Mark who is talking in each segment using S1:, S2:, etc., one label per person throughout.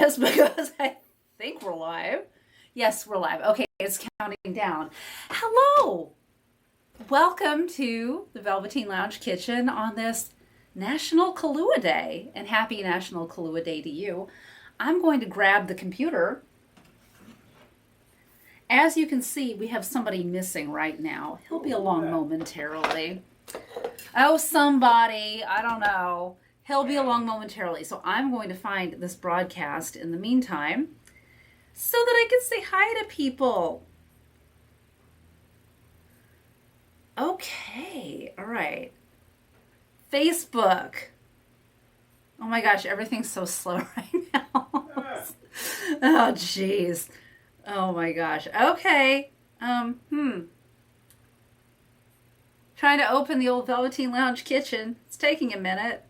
S1: this because I think we're live. Yes, we're live. Okay, it's counting down. Hello! Welcome to the Velveteen Lounge Kitchen on this National Kahlua Day. And happy National Kahlua Day to you. I'm going to grab the computer. As you can see, we have somebody missing right now. He'll be along momentarily. Oh, somebody. I don't know. He'll be along momentarily. So I'm going to find this broadcast in the meantime so that I can say hi to people. Okay. All right. Facebook. Oh my gosh, everything's so slow right now. Oh, jeez. Oh my gosh. Okay. Trying to open the old Velveteen Lounge Kitchen. It's taking a minute.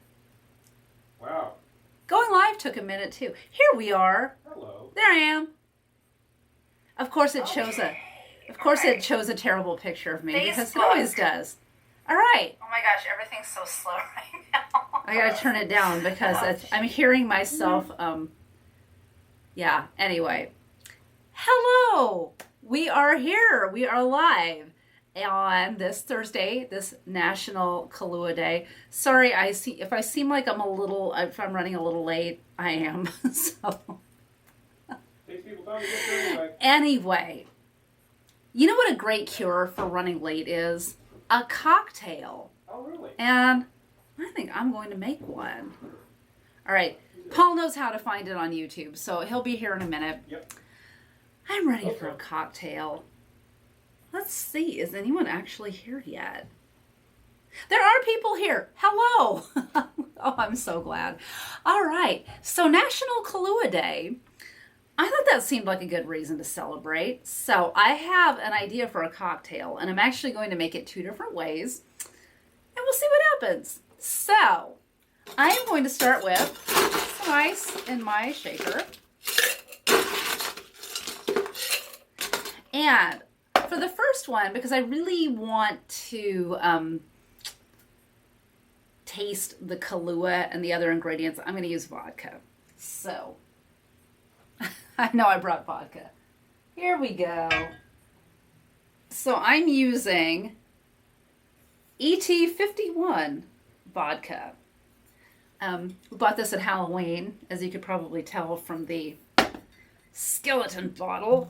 S2: Wow.
S1: Going live took a minute too. Here we are.
S2: Hello.
S1: There I am. Of course it shows it shows a terrible picture of me because it always does. All right. Oh my gosh, everything's so slow right now. I gotta turn it down because I'm hearing myself. Yeah. Anyway. Hello. We are here. We are live on this Thursday, this National Kahlua Day. Sorry, if I seem like if I'm running a little late, I am. So
S2: Takes people time to get there anyway.
S1: anyway, you know what a great cure for running late is? A cocktail.
S2: Oh, really?
S1: And I think I'm going to make one. All right. Paul knows how to find it on YouTube, so he'll be here in a minute.
S2: Yep.
S1: I'm ready for a cocktail. Let's see, is anyone actually here yet? There are people here. Hello. Oh, I'm so glad. All right. So National Kahlua Day. I thought that seemed like a good reason to celebrate. So I have an idea for a cocktail, and I'm actually going to make it two different ways, and we'll see what happens. So I am going to start with some ice in my shaker. And for the first one, because I really want to taste the Kahlua and the other ingredients, I'm going to use vodka. So, I know I brought vodka. Here we go. So I'm using ET51 vodka. We bought this at Halloween, as you could probably tell from the skeleton bottle.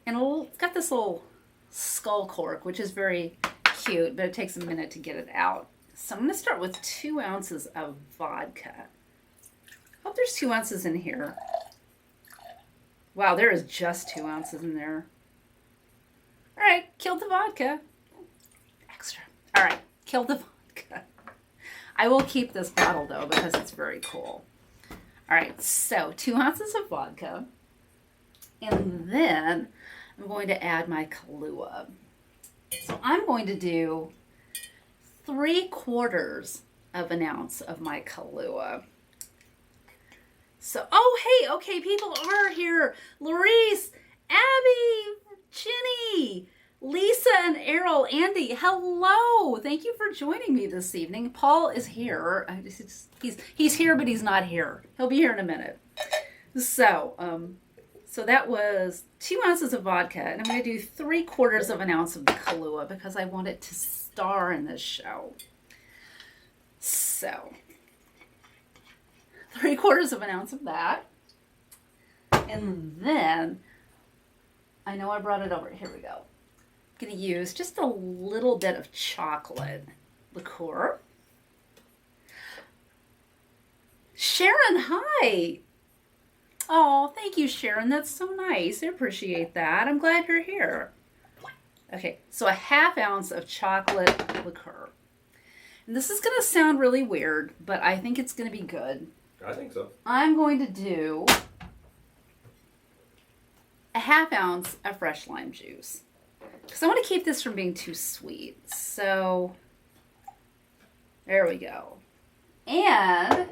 S1: And it's got this little skull cork, which is very cute, but it takes a minute to get it out. So I'm going to start with 2 ounces of vodka. Hope there's 2 ounces in here. Wow, there is just 2 ounces in there. All right, killed the vodka. Extra. All right, killed the vodka. I will keep this bottle, though, because it's very cool. All right, so 2 ounces of vodka. And then I'm going to add my Kahlua. So I'm going to do 3/4 of an ounce of my Kahlua. So, oh, hey, okay, people are here. Larice, Abby, Ginny, Lisa and Errol, Andy, hello. Thank you for joining me this evening. Paul is here. He's here, but he's not here. He'll be here in a minute. So that was 2 ounces of vodka, and I'm going to do 3/4 of an ounce of the Kahlua because I want it to star in this show. So, 3/4 of an ounce of that. And then, I know I brought it over. Here we go. I'm going to use just a little bit of chocolate liqueur. Sharon, hi. Oh, thank you, Sharon. That's so nice. I appreciate that. I'm glad you're here. Okay, so a 1/2 ounce of chocolate liqueur. And this is going to sound really weird, but I think it's going to be good.
S2: I think so.
S1: I'm going to do a 1/2 ounce of fresh lime juice because I want to keep this from being too sweet. So there we go. And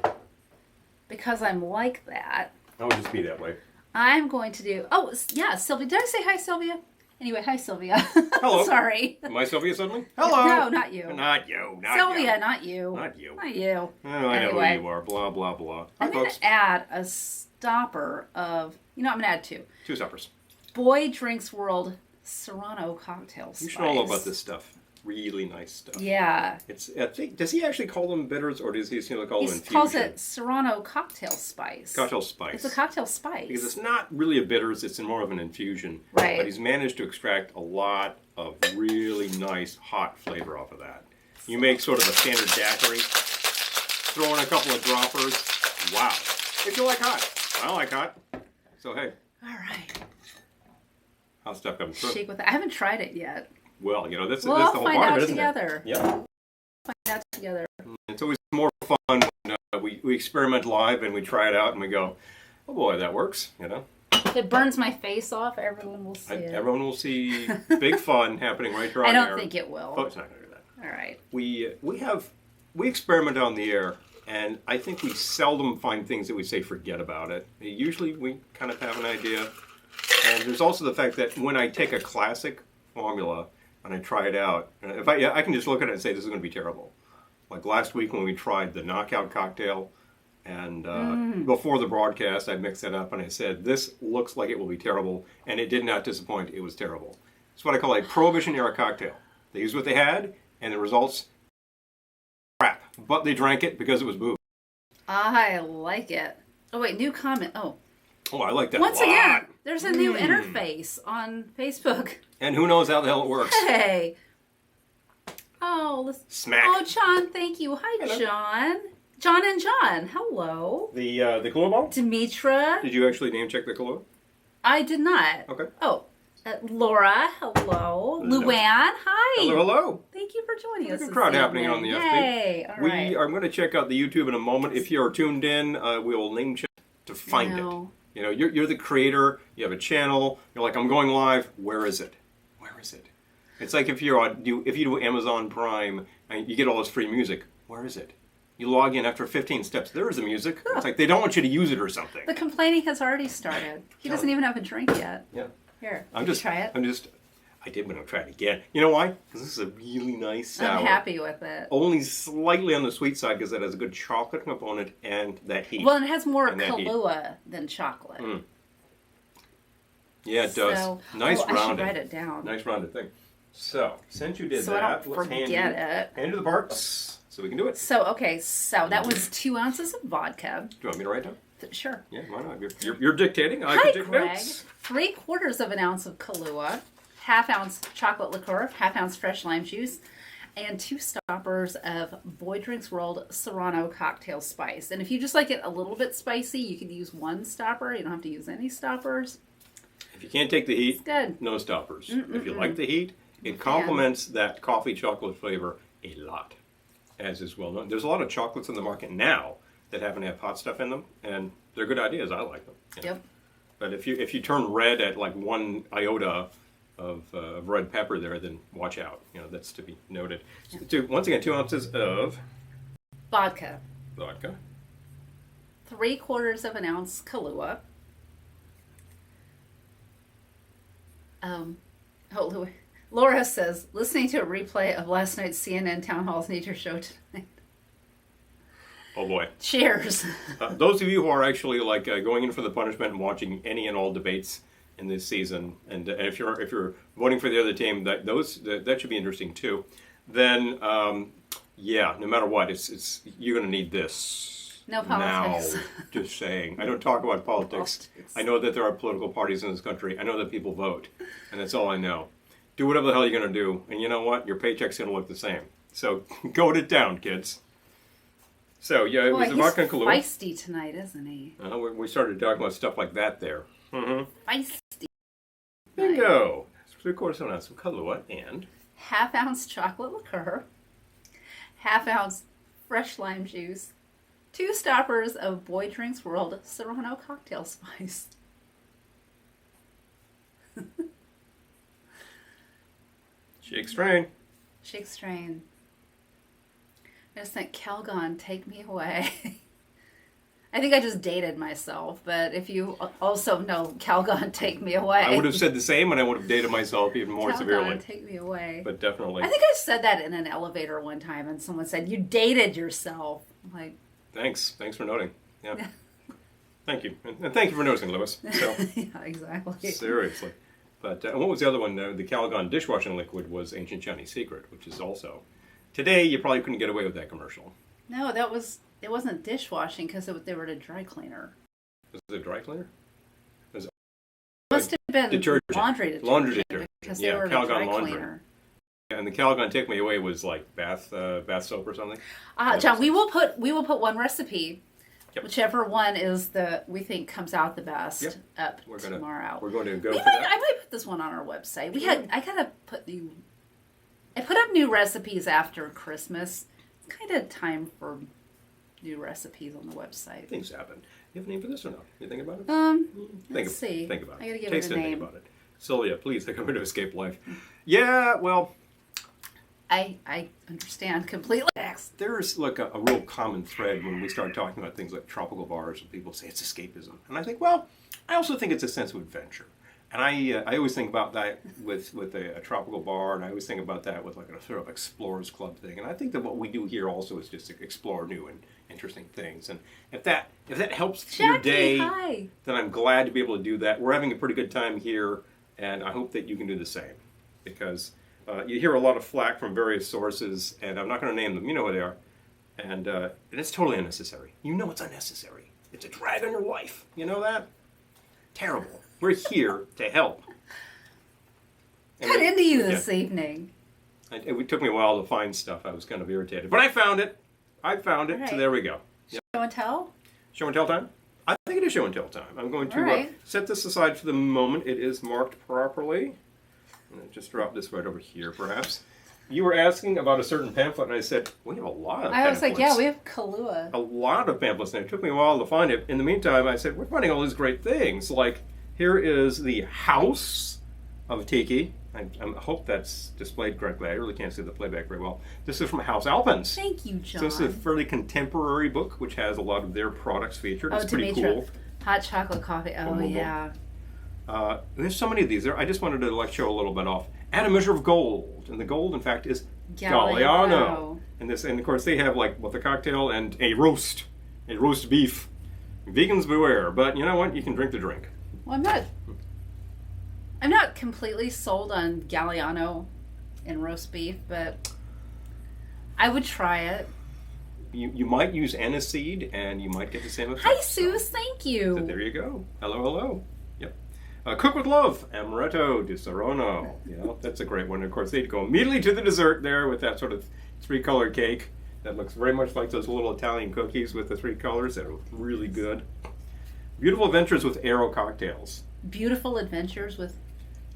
S1: because I'm like that,
S2: I would just be that way.
S1: I'm going to do, oh, yeah, Sylvia. Did I say hi, Sylvia? Anyway, hi, Sylvia.
S2: Hello.
S1: Sorry.
S2: Am I Sylvia suddenly? Hello.
S1: No, not you.
S2: Not you. Not
S1: Sylvia,
S2: you.
S1: not you.
S2: Not you.
S1: Not you.
S2: Oh, I know
S1: Anyway.
S2: who you are. Blah, blah, blah. Hi,
S1: I'm going
S2: folks.
S1: to add a stopper of, I'm going to add two.
S2: 2 stoppers.
S1: Boy Drinks World Serrano cocktail spice.
S2: You should all know about this stuff. Really nice stuff.
S1: Yeah.
S2: I think, does he actually call them bitters, or does he call them infusion?
S1: He calls it Serrano cocktail spice.
S2: Cocktail spice.
S1: It's a cocktail spice.
S2: Because it's not really a bitters, it's more of an infusion.
S1: Right.
S2: But he's managed to extract a lot of really nice hot flavor off of that. You make sort of a standard daiquiri, throw in a couple of droppers. Wow. If you like hot. I like hot. So hey.
S1: All right.
S2: How's stuff coming through?
S1: Shake with it. I haven't tried it yet.
S2: Well, that's the
S1: We'll
S2: whole
S1: all
S2: part
S1: find
S2: of
S1: out
S2: it, isn't
S1: together.
S2: it? Yeah.
S1: Find out together.
S2: It's always more fun when we experiment live and we try it out and we go, oh boy, that works,
S1: If it burns my face off, everyone will see it.
S2: Everyone will see big fun happening right here on
S1: I
S2: air.
S1: don't think it will.
S2: Oh, it's not going to do that.
S1: All right.
S2: We experiment on the air, and I think we seldom find things that we say forget about it. Usually we kind of have an idea. And there's also the fact that when I take a classic formula and I try it out, if I can just look at it and say this is going to be terrible. Like last week when we tried the knockout cocktail, and before the broadcast I mixed it up and I said this looks like it will be terrible, and it did not disappoint. It was terrible. It's what I call a Prohibition era cocktail. They used what they had, and the results crap. But they drank it because it was booze.
S1: I like it. Oh wait, new comment. Oh,
S2: I like that
S1: once
S2: a lot.
S1: again, there's a new interface on Facebook.
S2: And who knows how the hell it works.
S1: Hey. Oh, listen.
S2: Smack.
S1: Oh, John, thank you. Hi,
S2: Hello.
S1: John. John and John. Hello.
S2: The Kahlua bottle?
S1: Demetra.
S2: Did you actually name check the Kahlua?
S1: I did not.
S2: Okay.
S1: Oh, Laura. Hello. Luann. Hi.
S2: Hello.
S1: Thank you for joining us.
S2: Good
S1: this
S2: crowd happening
S1: evening.
S2: on the
S1: Yay.
S2: FB.
S1: All right.
S2: I'm going to check out the YouTube in a moment. If you're tuned in, we will name check to find
S1: No.
S2: it. You're the creator. You have a channel. You're like, I'm going live. Where is it? Where is it? It's like if you do Amazon Prime and you get all this free music. Where is it? You log in after 15 steps. There is the music.
S1: Huh.
S2: It's like they don't want you to use it or something.
S1: The complaining has already started. He doesn't even have a drink yet.
S2: Yeah.
S1: Here,
S2: I'm
S1: you
S2: just
S1: try it.
S2: I did, but I'm trying it again. You know why? Because this is a really nice sour.
S1: I'm happy with it.
S2: Only slightly on the sweet side because it has a good chocolate component and that heat.
S1: Well, it has more
S2: And that heat.
S1: Kahlua than chocolate.
S2: Yeah, it does.
S1: So,
S2: Nice
S1: I should
S2: rounded.
S1: write it down.
S2: Nice rounded thing. So, since you did
S1: So I
S2: that,
S1: don't
S2: let's
S1: forget it.
S2: hand you the parts so we can do it.
S1: So that was 2 ounces of vodka.
S2: Do you want me to write down?
S1: Sure.
S2: Yeah, why not? You're dictating. I
S1: Hi,
S2: can take
S1: Greg.
S2: notes.
S1: 3/4 of an ounce of Kahlua, 1/2 ounce chocolate liqueur, 1/2 ounce fresh lime juice, and 2 stoppers of Boy Drinks World Serrano cocktail spice. And if you just like it a little bit spicy, you could use 1 stopper. You don't have to use any stoppers.
S2: If you can't take the heat,
S1: It's good.
S2: no stoppers. If you like the heat, it complements that coffee chocolate flavor a lot, as is well known. There's a lot of chocolates in the market now that haven't have hot stuff in them, and they're good ideas. I like them.
S1: Yep.
S2: But if you turn red at like 1 iota of red pepper there, then watch out. That's to be noted. Once again, 2 ounces of
S1: Vodka.
S2: vodka.
S1: 3/4 of an ounce Kahlua. Laura says, listening to a replay of last night's CNN Town Hall's Nature Show tonight.
S2: Oh boy.
S1: Cheers.
S2: Those of you who are actually like going in for the punishment and watching any and all debates in this season, and if you're voting for the other team, that should be interesting too. Then yeah, no matter what, it's you're going to need this.
S1: No politics.
S2: Now, just saying. I don't talk about politics. I know that there are political parties in this country. I know that people vote, and that's all I know. Do whatever the hell you're going to do, and you know what? Your paycheck's going to look the same. So goat it down, kids. So yeah, it was the vodka and Kahlua.
S1: Feisty tonight, isn't he?
S2: We started talking about stuff like that there.
S1: Feisty.
S2: Bingo. 3/4 of an ounce of Kahlua and
S1: 1/2 ounce chocolate liqueur, 1/2 ounce fresh lime juice, 2 stoppers of Boy Drinks World Serrano cocktail spice.
S2: shake strain.
S1: Shake strain. I just think, Calgon, take me away. I think I just dated myself, but if you also know Calgon, take me away.
S2: I would have said the same, and I would have dated myself even more
S1: Calgon,
S2: severely.
S1: take me away.
S2: But definitely.
S1: I think I said that in an elevator one time, and someone said, you dated yourself. I'm like,
S2: Thanks for noting. Yeah. Thank you. And thank you for noticing, Lewis. So,
S1: Yeah, exactly.
S2: seriously. But what was the other one? The Calgon dishwashing liquid was Ancient Chinese Secret, which is also... Today, you probably couldn't get away with that commercial.
S1: No, it wasn't dishwashing because they were a dry cleaner.
S2: Was it a dry cleaner?
S1: It must have been
S2: detergent.
S1: laundry detergent.
S2: Laundry detergent.
S1: Because
S2: Yeah,
S1: they were a
S2: Calgon
S1: dry
S2: laundry.
S1: cleaner.
S2: And the Calgon Take Me Away was like bath soap or something.
S1: John, we will put one recipe,
S2: Yep.
S1: whichever one is we think comes out the best,
S2: Yep.
S1: up
S2: We're
S1: tomorrow.
S2: going to go
S1: I
S2: for that.
S1: might put this one on our website. I put up new recipes after Christmas. It's kind of time for new recipes on the website.
S2: Things happen. You have a name for this or not? You think about it?
S1: Let's see.
S2: Think about it.
S1: I gotta give
S2: Taste
S1: it a
S2: and
S1: name.
S2: think about it. Sylvia, please, I'm going to escape life. Yeah, well,
S1: I understand completely.
S2: there's like a real common thread when we start talking about things like tropical bars and people say it's escapism. And I think, well, I also think it's a sense of adventure. And I always think about that with a tropical bar, and I always think about that with like a sort of explorers club thing. And I think that what we do here also is just to explore new and interesting things. And if that helps your day,
S1: Hi.
S2: then I'm glad to be able to do that. We're having a pretty good time here, and I hope that you can do the same. Because you hear a lot of flack from various sources, and I'm not going to name them. You know what they are. And it's totally unnecessary. You know it's unnecessary. It's a drag on your life. You know that? Terrible. We're here to help.
S1: Got into you this evening.
S2: It took me a while to find stuff. I was kind of irritated. But I found it.
S1: All
S2: So
S1: right.
S2: there we go.
S1: Show and tell?
S2: Show and tell time? I think it is show and tell time. I'm going to
S1: All right.
S2: set this aside for the moment. It is marked properly. I'm going to just drop this right over here, perhaps. You were asking about a certain pamphlet, and I said, we have a lot of
S1: I was
S2: pamphlets.
S1: like, yeah, we have Kahlua.
S2: A lot of pamphlets, and it took me a while to find it. In the meantime, I said, we're finding all these great things. Like, here is the House of Tiki. I hope that's displayed correctly. I really can't see the playback very well. This is from House Alpens.
S1: Thank you, John.
S2: So this is a fairly contemporary book, which has a lot of their products featured. It's pretty
S1: Demetra.
S2: cool.
S1: Hot chocolate coffee. Oh,
S2: Boom.
S1: yeah.
S2: There's so many of these there. I just wanted to like show a little bit off. Add a measure of gold, and the gold, in fact, is Galliano. And of course, they have like both a cocktail and a roast beef. Vegans beware, but you know what? You can drink the drink.
S1: Well, I'm not completely sold on Galliano and roast beef, but I would try it.
S2: You might use aniseed, and you might get the same effect.
S1: Hi, Suze. Thank you.
S2: So there you go. Hello. Yep. Cook with love, Amaretto di Serrano. Yeah, that's a great one. Of course, they'd go immediately to the dessert there with that sort of three-colored cake that looks very much like those little Italian cookies with the three colors that are really good. Beautiful Adventures with Aero Cocktails.
S1: Beautiful Adventures with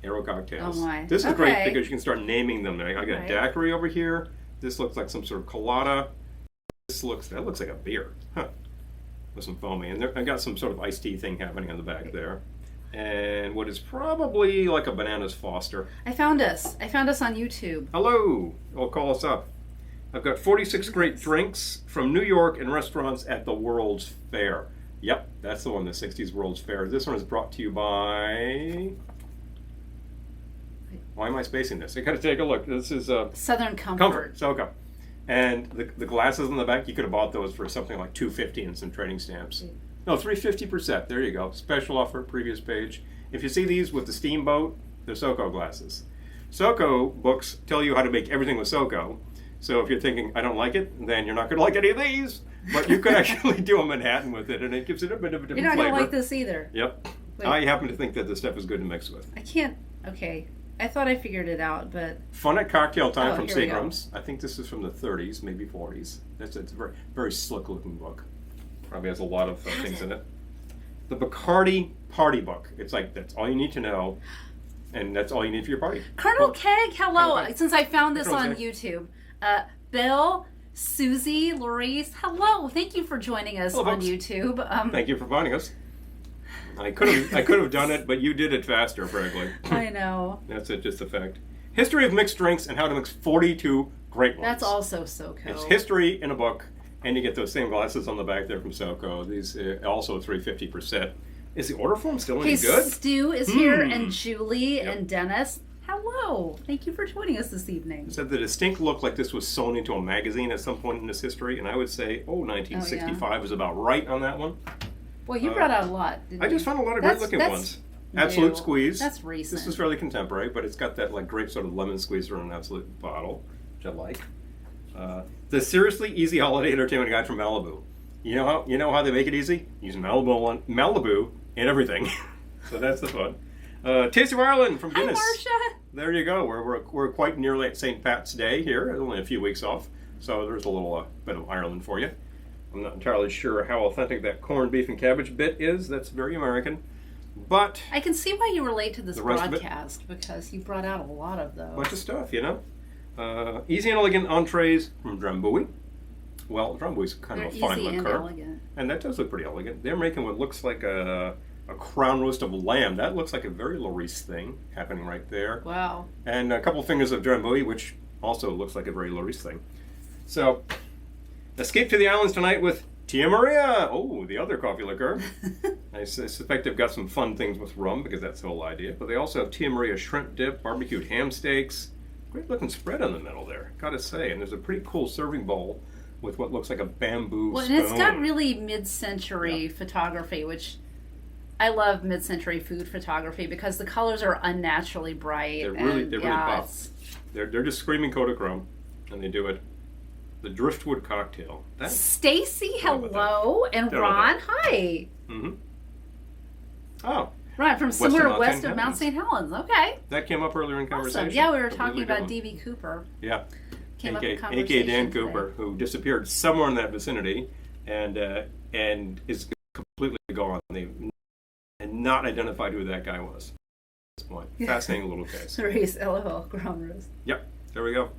S2: Aero Cocktails.
S1: Oh my.
S2: This is
S1: Okay.
S2: great because you can start naming them. I got a
S1: Right.
S2: daiquiri over here. This looks like some sort of colada. That looks like a beer. Huh. With some foamy. And I got some sort of iced tea thing happening on the back there. And what is probably like a Bananas Foster.
S1: I found us on YouTube.
S2: Hello. Call us up. I've got 46 great drinks from New York and restaurants at the World's Fair. Yep, that's the one, the 60s World's Fair. This one is brought to you by... Why am I spacing this? I gotta take a look. This is
S1: Southern Comfort.
S2: SoCo. And the glasses on the back, you could have bought those for something like $2.50 and some trading stamps. No, $3.50%. There you go. Special offer, previous page. If you see these with the steamboat, they're SoCo glasses. SoCo books tell you how to make everything with SoCo. So if you're thinking, I don't like it, then you're not going to like any of these. But you could actually do a Manhattan with it, and it gives it a bit of a different
S1: You're not
S2: flavor.
S1: going to like this either.
S2: Yep.
S1: Wait.
S2: I happen to think that this stuff is good to mix with.
S1: I can't. Okay. I thought I figured it out, but...
S2: Fun at Cocktail Time from
S1: here we go.
S2: Seagram's. I think this is from the 30s, maybe 40s. It's a very, very slick-looking book. Probably has a lot of things in it. The Bacardi Party Book. It's like, that's all you need to know, and that's all you need for your party.
S1: Colonel Keg, hello.
S2: Colonel Keg.
S1: Since I found this
S2: Colonel
S1: on
S2: Keg.
S1: YouTube. Bill, Susie, Laurice, hello. Thank you for joining us
S2: Hello,
S1: on
S2: folks.
S1: YouTube.
S2: Thank you for finding us. I could have done it, but you did it faster, frankly.
S1: I know.
S2: That's just a fact. History of mixed drinks and how to mix 42 great ones.
S1: That's also SoCo.
S2: It's history in a book, and you get those same glasses on the back there from SoCo. These also 350%. Is the order form still any
S1: Okay,
S2: good?
S1: Stu is here,
S2: Hmm.
S1: and Julie,
S2: Yep.
S1: and Dennis. Hello. Thank you for joining us this evening.
S2: It said the distinct look like this was sewn into a magazine at some point in this history, and I would say, 1965 is about right on that one.
S1: Well, you brought out a lot, didn't
S2: I
S1: you?
S2: just found a lot of great looking ones.
S1: new.
S2: Absolute Squeeze.
S1: That's recent.
S2: This is fairly contemporary, but it's got that like grape sort of lemon squeeze from an Absolute bottle, which I like. The Seriously Easy Holiday Entertainment Guide from Malibu. You know how they make it easy? Using Malibu in everything. So that's the fun. Taste of Ireland from Guinness.
S1: Hi, Marcia.
S2: There you go. We're quite nearly at St. Pat's Day here. Only a few weeks off, so there's a little bit of Ireland for you. I'm not entirely sure how authentic that corned beef and cabbage bit is. That's very American, but
S1: I can see why you relate to this
S2: the rest of it-
S1: broadcast because you brought out a lot of those.
S2: bunch of stuff, Easy and elegant entrees from Drambuie. Well, Drambuie's kind
S1: They're
S2: of a fine
S1: easy and
S2: liqueur,
S1: elegant.
S2: and that does look pretty elegant. They're making what looks like a crown roast of lamb. That looks like a very Larice thing happening right there.
S1: Wow.
S2: And a couple fingers of Drambuie, which also looks like a very Larice thing. So, escape to the islands tonight with Tia Maria. Oh, the other coffee liqueur. I suspect they've got some fun things with rum because that's the whole idea. But they also have Tia Maria shrimp dip, barbecued ham steaks. Great looking spread on the middle there, gotta say. And there's a pretty cool serving bowl with what looks like a bamboo
S1: Well,
S2: spoon.
S1: and it's got really mid-century photography, which I love mid-century food photography because the colors are unnaturally bright.
S2: They really pop.
S1: it's-
S2: They're just screaming Kodachrome, and they do it. The Driftwood cocktail. That's
S1: Stacy,
S2: How about
S1: hello, and
S2: How about
S1: Ron, hi.
S2: Oh,
S1: Ron from
S2: West of
S1: somewhere
S2: Mount
S1: west
S2: St.
S1: of Mount
S2: Helens.
S1: St. Helens. Okay,
S2: that came up earlier in conversation.
S1: awesome. Yeah, we were
S2: A
S1: talking
S2: really good
S1: about
S2: one.
S1: D.B. Cooper.
S2: Yeah.
S1: Came up in
S2: A.K.A. Dan
S1: conversation
S2: Cooper,
S1: today.
S2: who disappeared somewhere in that vicinity and is completely gone. And not identified who that guy was at this point. Fascinating little case.
S1: Reese, LOL, ground roast.
S2: Yep, there we go.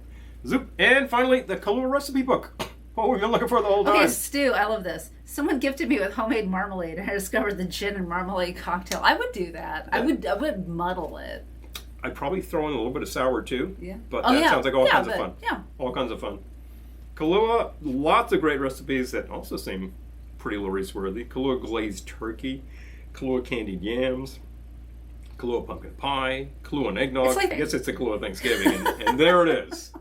S2: Zoop. And finally, the Kahlua recipe book. What we've been looking for the whole time.
S1: Okay, Stu, I love this. Someone gifted me with homemade marmalade, and I discovered the gin and marmalade cocktail. I would do that. I would muddle it.
S2: I'd probably throw in a little bit of sour too.
S1: Yeah.
S2: But
S1: Oh,
S2: that
S1: yeah.
S2: sounds like all
S1: Yeah,
S2: kinds of
S1: but-
S2: fun.
S1: yeah.
S2: All kinds of fun. Kahlua, lots of great recipes that also seem pretty Larice worthy. Kahlua glazed turkey, Kahlua candied yams, Kahlua pumpkin pie, Kahlua and eggnog.
S1: It's like-
S2: I guess it's the Kahlua Thanksgiving, and there it is.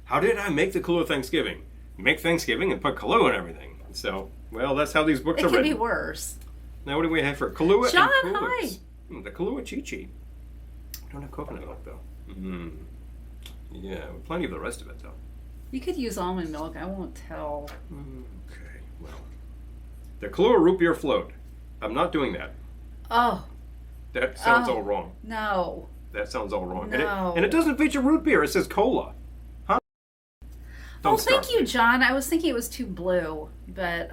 S2: How did I make the Kahlua Thanksgiving? Make Thanksgiving and put Kahlua in everything. So, well, that's how these books
S1: It
S2: are
S1: could
S2: written.
S1: be worse.
S2: Now, what do we have for Kahlua
S1: John,
S2: and
S1: hi.
S2: Coolers? The Kahlua Chi-Chi. Don't have coconut milk, though. Yeah, plenty of the rest of it, though.
S1: You could use almond milk. I won't tell.
S2: Okay, well. The Kahlua root beer float. I'm not doing that.
S1: Oh,
S2: That sounds
S1: Oh.
S2: all wrong.
S1: no.
S2: That sounds all wrong.
S1: No.
S2: And it doesn't feature root beer. It says cola. Huh? Don't
S1: Oh, thank
S2: start
S1: you,
S2: me.
S1: John. I was thinking it was too blue, but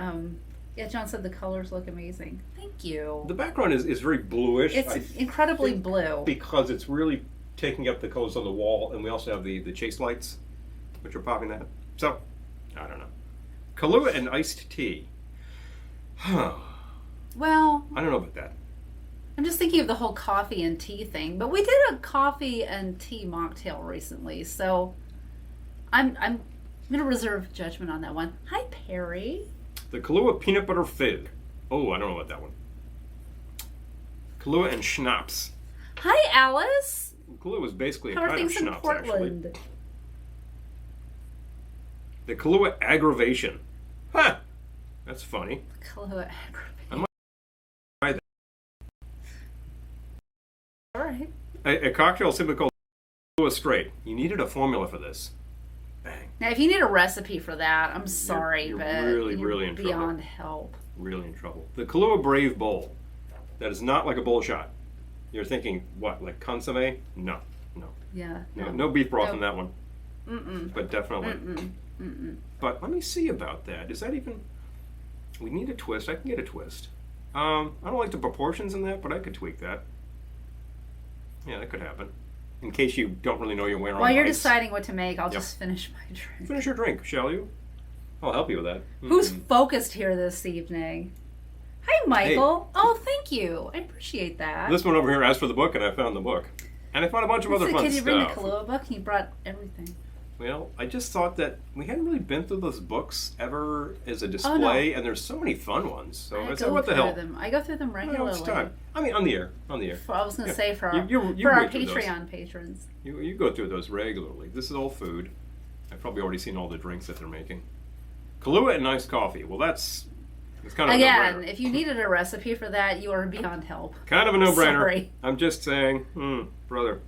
S1: yeah, John said the colors look amazing. Thank you.
S2: The background is very bluish.
S1: It's
S2: I
S1: incredibly
S2: think
S1: blue.
S2: because it's really taking up the colors on the wall, and we also have the chase lights, which are popping that. So, I don't know. Kahlua and iced tea. Huh.
S1: Well,
S2: I don't know about that.
S1: I'm just thinking of the whole coffee and tea thing, but we did a coffee and tea mocktail recently, so I'm going to reserve judgment on that one. Hi, Perry.
S2: The Kahlua peanut butter fig. Oh, I don't know about that one. Kahlua and schnapps.
S1: Hi, Alice.
S2: Kahlua is basically a
S1: How are
S2: kind of
S1: things in
S2: schnapps,
S1: Portland?
S2: actually. The Kahlua aggravation. Huh. That's funny.
S1: Kahlua aggravation.
S2: Try that.
S1: All right.
S2: A cocktail simply called Kahlua straight. You needed a formula for this. Bang.
S1: Now, if you need a recipe for that, I'm sorry,
S2: you're
S1: but
S2: really,
S1: you're
S2: really in trouble.
S1: beyond help.
S2: Really in trouble. The Kahlua Brave Bowl. That is not like a bowl shot. You're thinking, what, like consomme? No.
S1: Yeah.
S2: No beef broth
S1: Nope.
S2: in that one.
S1: Mm-mm.
S2: But definitely.
S1: Mm-mm. Mm-mm.
S2: But let me see about that. Is that even... We need a twist. I can get a twist. I don't like the proportions in that, but I could tweak that. Yeah, that could happen. In case you don't really know your way around
S1: While you're
S2: ice.
S1: deciding what to make, I'll just finish my drink.
S2: Finish your drink, shall you? I'll help you with that.
S1: Who's focused here this evening? Hi, Michael. Oh, thank you. I appreciate that.
S2: This one over here asked for the book, and I found the book. And I found a bunch of other fun
S1: Because you bring the
S2: stuff.
S1: Kahlua book and you brought everything.
S2: Well, I just thought that we hadn't really been through those books ever as a display, and there's so many fun ones. So I said, what the hell?
S1: I go through them
S2: Well,
S1: regularly.
S2: it's time. I mean, on the air.
S1: I was going to
S2: Yeah.
S1: say for
S2: You
S1: our
S2: wait through those.
S1: Patreon patrons.
S2: You go through those regularly. This is all food. I've probably already seen all the drinks that they're making. Kahlua and iced coffee. Well, that's It's kind of a
S1: Again,
S2: no-brainer.
S1: if you needed a recipe for that, you are beyond help.
S2: Kind of a no-brainer.
S1: Sorry.
S2: I'm just saying, brother.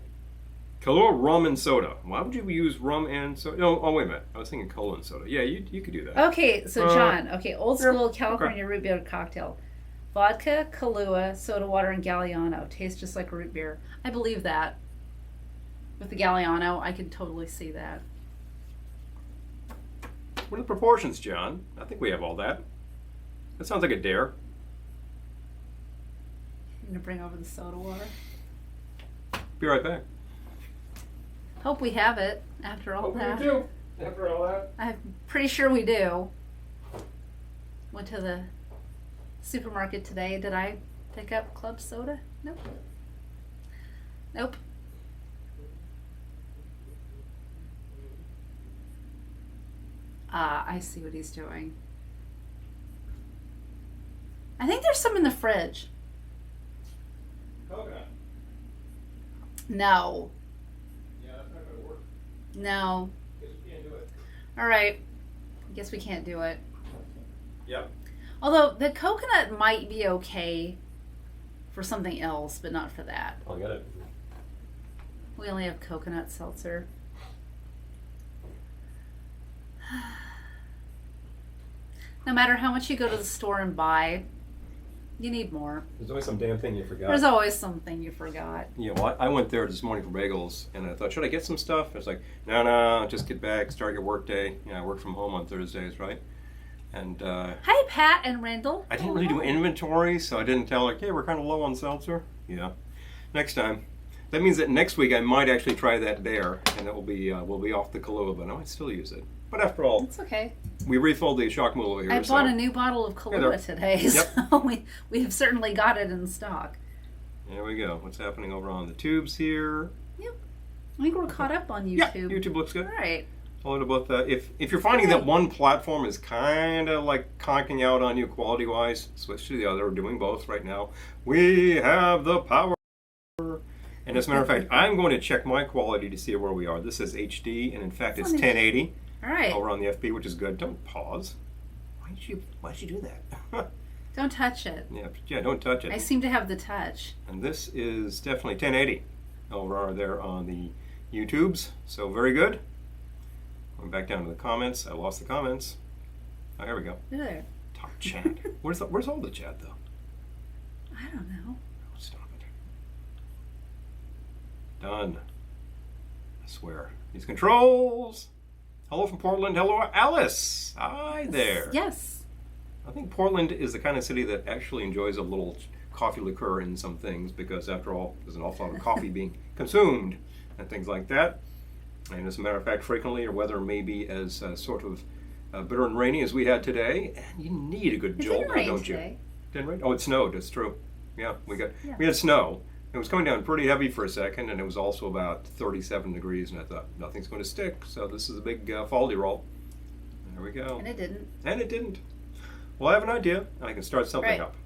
S2: Kahlua rum and soda. Why would you use rum and soda? No, oh wait a minute. I was thinking cola and soda. Yeah, you could do that.
S1: Okay, so John, old school
S2: yeah,
S1: California root beer cocktail. Vodka, Kahlua, soda water, and Galliano. Tastes just like root beer. I believe that. With the Galliano, I can totally see that.
S2: What are the proportions, John? I think we have all that. That sounds like a dare.
S1: I'm going to bring over the soda water.
S2: Be right back.
S1: Hope we have it after all that.
S2: We do. After all that.
S1: I'm pretty sure we do. Went to the supermarket today. Did I pick up club soda? Nope. Nope. I see what he's doing. I think there's some in the fridge.
S2: Coconut.
S1: No.
S2: Yeah, that's not going to work.
S1: No.
S2: Guess we can't do it.
S1: All right. Guess we can't do it.
S2: Yep.
S1: Although the coconut might be okay for something else, but not for that.
S2: I'll get it.
S1: We only have coconut seltzer. No matter how much you go to the store and buy, you need more.
S2: There's always some damn thing you forgot.
S1: There's always something you forgot.
S2: Yeah, well, I went there this morning for bagels, and I thought, should I get some stuff? It's like, no, just get back, start your work day. I work from home on Thursdays, right? And
S1: Hi, Pat and Randall.
S2: I didn't really do inventory, so I didn't tell, like, hey, we're kind of low on seltzer. Yeah. Next time. That means that next week I might actually try that there, and it will be we'll be off the Kahlua, but I might still use it. But after all,
S1: It's okay.
S2: we refilled the shock mule over here.
S1: I
S2: so.
S1: bought a new bottle of Kahlua today, so we have certainly got it in stock.
S2: There we go. What's happening over on the tubes here?
S1: Yep. I think we're caught up on YouTube.
S2: Yeah, YouTube looks good.
S1: All right.
S2: All right, about that. If you're finding that one platform is kind of like conking out on you quality-wise, switch to the other. We're doing both right now. We have the power. And as a matter of fact, I'm going to check my quality to see where we are. This is HD, and in fact, it's 1080
S1: All right.
S2: over on the FB, which is good. Don't pause. Why did you do that?
S1: Don't touch it.
S2: Yeah, don't touch it.
S1: I seem to have the touch.
S2: And this is definitely 1080 over there on the YouTubes. So very good. Going back down to the comments. I lost the comments. Oh, here we go.
S1: There.
S2: Top chat. Where's all the chat though?
S1: I don't know.
S2: Oh, stop it. Done. I swear. These controls. Hello from Portland. Hello, Alice. Hi there.
S1: Yes.
S2: I think Portland is the kind of city that actually enjoys a little coffee liqueur in some things because, after all, there's an awful lot of coffee being consumed and things like that. And as a matter of fact, frequently your weather may be as sort of bitter and rainy as we had today, and you need a good
S1: It
S2: jolt,
S1: didn't rain
S2: don't
S1: today.
S2: you? Didn't rain? Oh, it snowed. It's true. Yeah, we had snow. It was coming down pretty heavy for a second, and it was also about 37 degrees, and I thought, nothing's going to stick, so this is a big fall roll. There we go.
S1: And it didn't.
S2: And it didn't. Well, I have an idea. I can start something
S1: Right.
S2: up.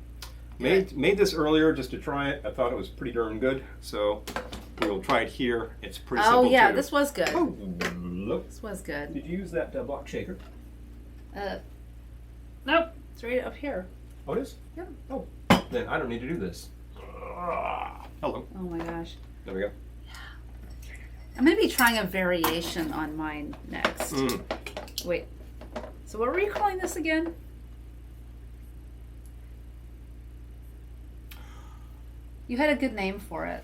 S2: Made this earlier just to try it. I thought it was pretty darn good, so we'll try it here. It's pretty simple.
S1: Oh, yeah,
S2: too.
S1: this was good.
S2: Oh, look.
S1: This was good.
S2: Did you use that block shaker?
S1: Nope. It's right up here.
S2: Oh, it is?
S1: Yep.
S2: Oh, then I don't need to do this. Hello.
S1: Oh my gosh.
S2: There we go.
S1: I'm going to be trying a variation on mine next. Wait. So what were you calling this again? You had a good name for it.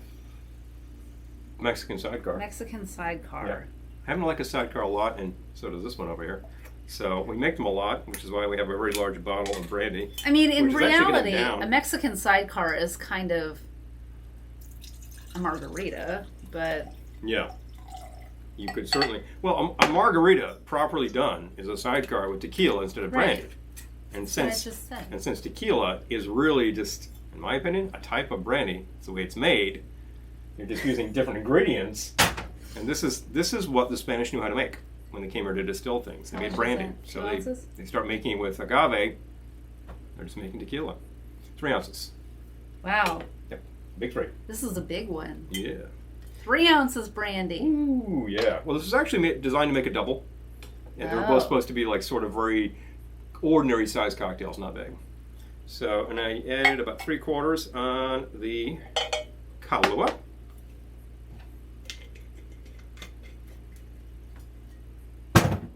S2: Mexican sidecar.
S1: Mexican sidecar.
S2: Yeah. I happen to like a sidecar a lot, and so does this one over here. So we make them a lot, which is why we have a very large bottle of brandy.
S1: I mean, in
S2: Which is actually getting
S1: reality,
S2: down.
S1: a Mexican sidecar is kind of a margarita, but
S2: Yeah. You could certainly... Well, a margarita, properly done, is a sidecar with tequila instead of brandy.
S1: Right.
S2: And
S1: that's what I
S2: since
S1: just said.
S2: and since tequila is really just, in my opinion, a type of brandy, it's the way it's made, you're just using different ingredients. And this is what the Spanish knew how to make when they came here to distill things. They
S1: How
S2: made
S1: much is
S2: brandy.
S1: that?
S2: So
S1: 2 ounces?
S2: they start making it with agave. They're just making tequila. 3 ounces.
S1: Wow.
S2: Yep. Big 3.
S1: This is a big one.
S2: Yeah.
S1: 3 ounces brandy.
S2: Ooh, yeah. Well, this is actually designed to make a double. And they're
S1: Oh.
S2: both supposed to be like sort of very ordinary sized cocktails, not big. So, and I added about 3/4 on the Kahlua.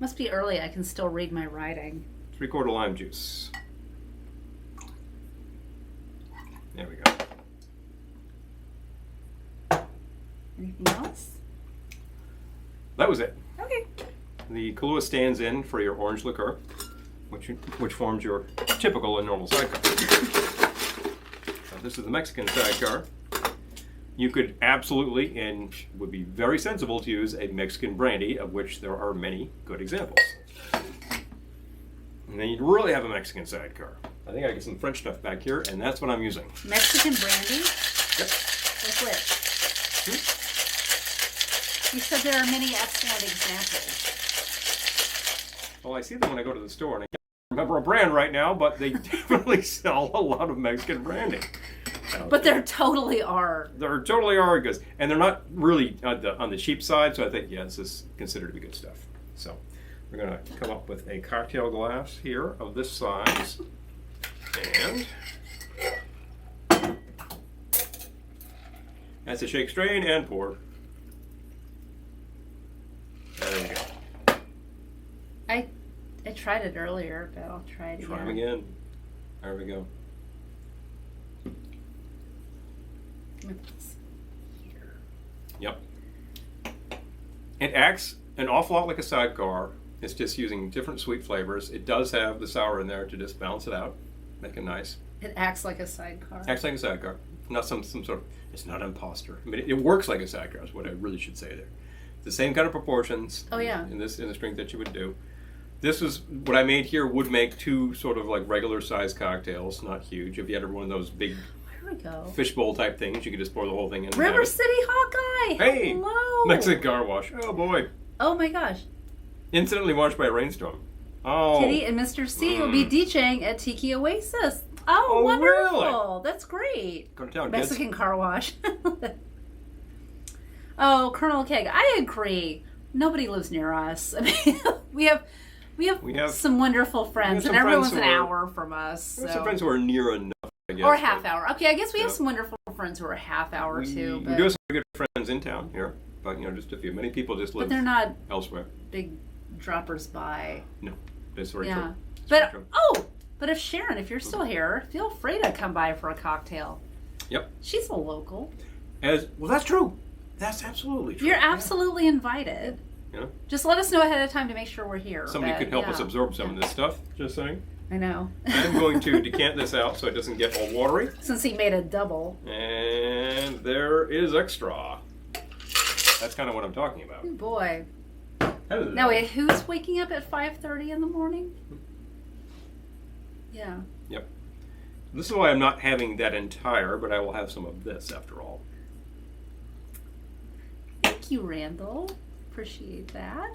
S1: Must be early. I can still read my writing.
S2: 3/4 lime juice. There we go.
S1: Anything else?
S2: That was it.
S1: Okay.
S2: The Kahlua stands in for your orange liqueur, which forms your typical and normal sidecar. This is the Mexican sidecar. You could absolutely, and would be very sensible to use a Mexican brandy, of which there are many good examples. And then you'd really have a Mexican sidecar. I think I get some French stuff back here, and that's what I'm using.
S1: Mexican brandy?
S2: Yep.
S1: Like which? You said there are many excellent examples.
S2: Well, I see them when I go to the store, and I can't remember a brand right now, but they definitely sell a lot of Mexican brandy.
S1: But there totally are.
S2: There totally are good, and they're not really on the cheap side. So I think this is considered to be good stuff. So we're gonna come up with a cocktail glass here of this size, and that's a shake, strain, and pour. There we go.
S1: I tried it earlier, but I'll try it again.
S2: Try them again. There we go.
S1: Here.
S2: Yep. It acts an awful lot like a sidecar. It's just using different sweet flavors. It does have the sour in there to just balance it out, make it nice.
S1: It acts like a sidecar.
S2: Acts like a sidecar. Not some sort of, it's not an imposter. I mean, it works like a sidecar is what I really should say there. The same kind of proportions.
S1: Oh yeah.
S2: In the strength that you would do. This is what I made here would make 2 sort of like regular sized cocktails, not huge. If you had one of those big
S1: There we go.
S2: fishbowl type things, you could just pour the whole thing in.
S1: River City Hawkeye.
S2: Hey,
S1: hello.
S2: Mexican car wash. Oh boy.
S1: Oh my gosh.
S2: Incidentally washed by a rainstorm. Oh.
S1: Kitty and Mr. C will be DJing at Tiki Oasis. Oh, wonderful.
S2: Really?
S1: That's great.
S2: Go to town,
S1: Mexican car wash. Oh, Colonel Keg, I agree. Nobody lives near us. I mean, we have some wonderful friends,
S2: some
S1: and everyone's
S2: friends
S1: an
S2: who
S1: hour from us.
S2: We have
S1: So.
S2: some friends who are near enough, I guess.
S1: Or a half hour. Okay, I guess we have
S2: Yeah.
S1: some wonderful friends who are a half hour too.
S2: We
S1: But,
S2: do have some good friends in town here, but just a few. Many people just
S1: but
S2: live
S1: they're not
S2: elsewhere.
S1: big droppers by.
S2: No, that's very
S1: Yeah.
S2: true. That's very
S1: But
S2: true.
S1: but if Sharon, if you're still here, feel free to come by for a cocktail.
S2: Yep.
S1: She's a local.
S2: Well, that's true. That's absolutely true.
S1: You're absolutely invited.
S2: Yeah.
S1: Just let us know ahead of time to make sure we're here.
S2: Somebody
S1: but,
S2: could help us
S1: yeah.
S2: absorb some of this stuff. Just saying.
S1: I know.
S2: I'm going to decant this out so it doesn't get all watery.
S1: Since he made a double.
S2: And there is extra. That's kind of what I'm talking about.
S1: Oh boy.
S2: Hello.
S1: Now wait, who's waking up at 5:30 in the morning? Yeah.
S2: Yep. This is why I'm not having that entire, but I will have some of this after all.
S1: Thank you, Randall. Appreciate that.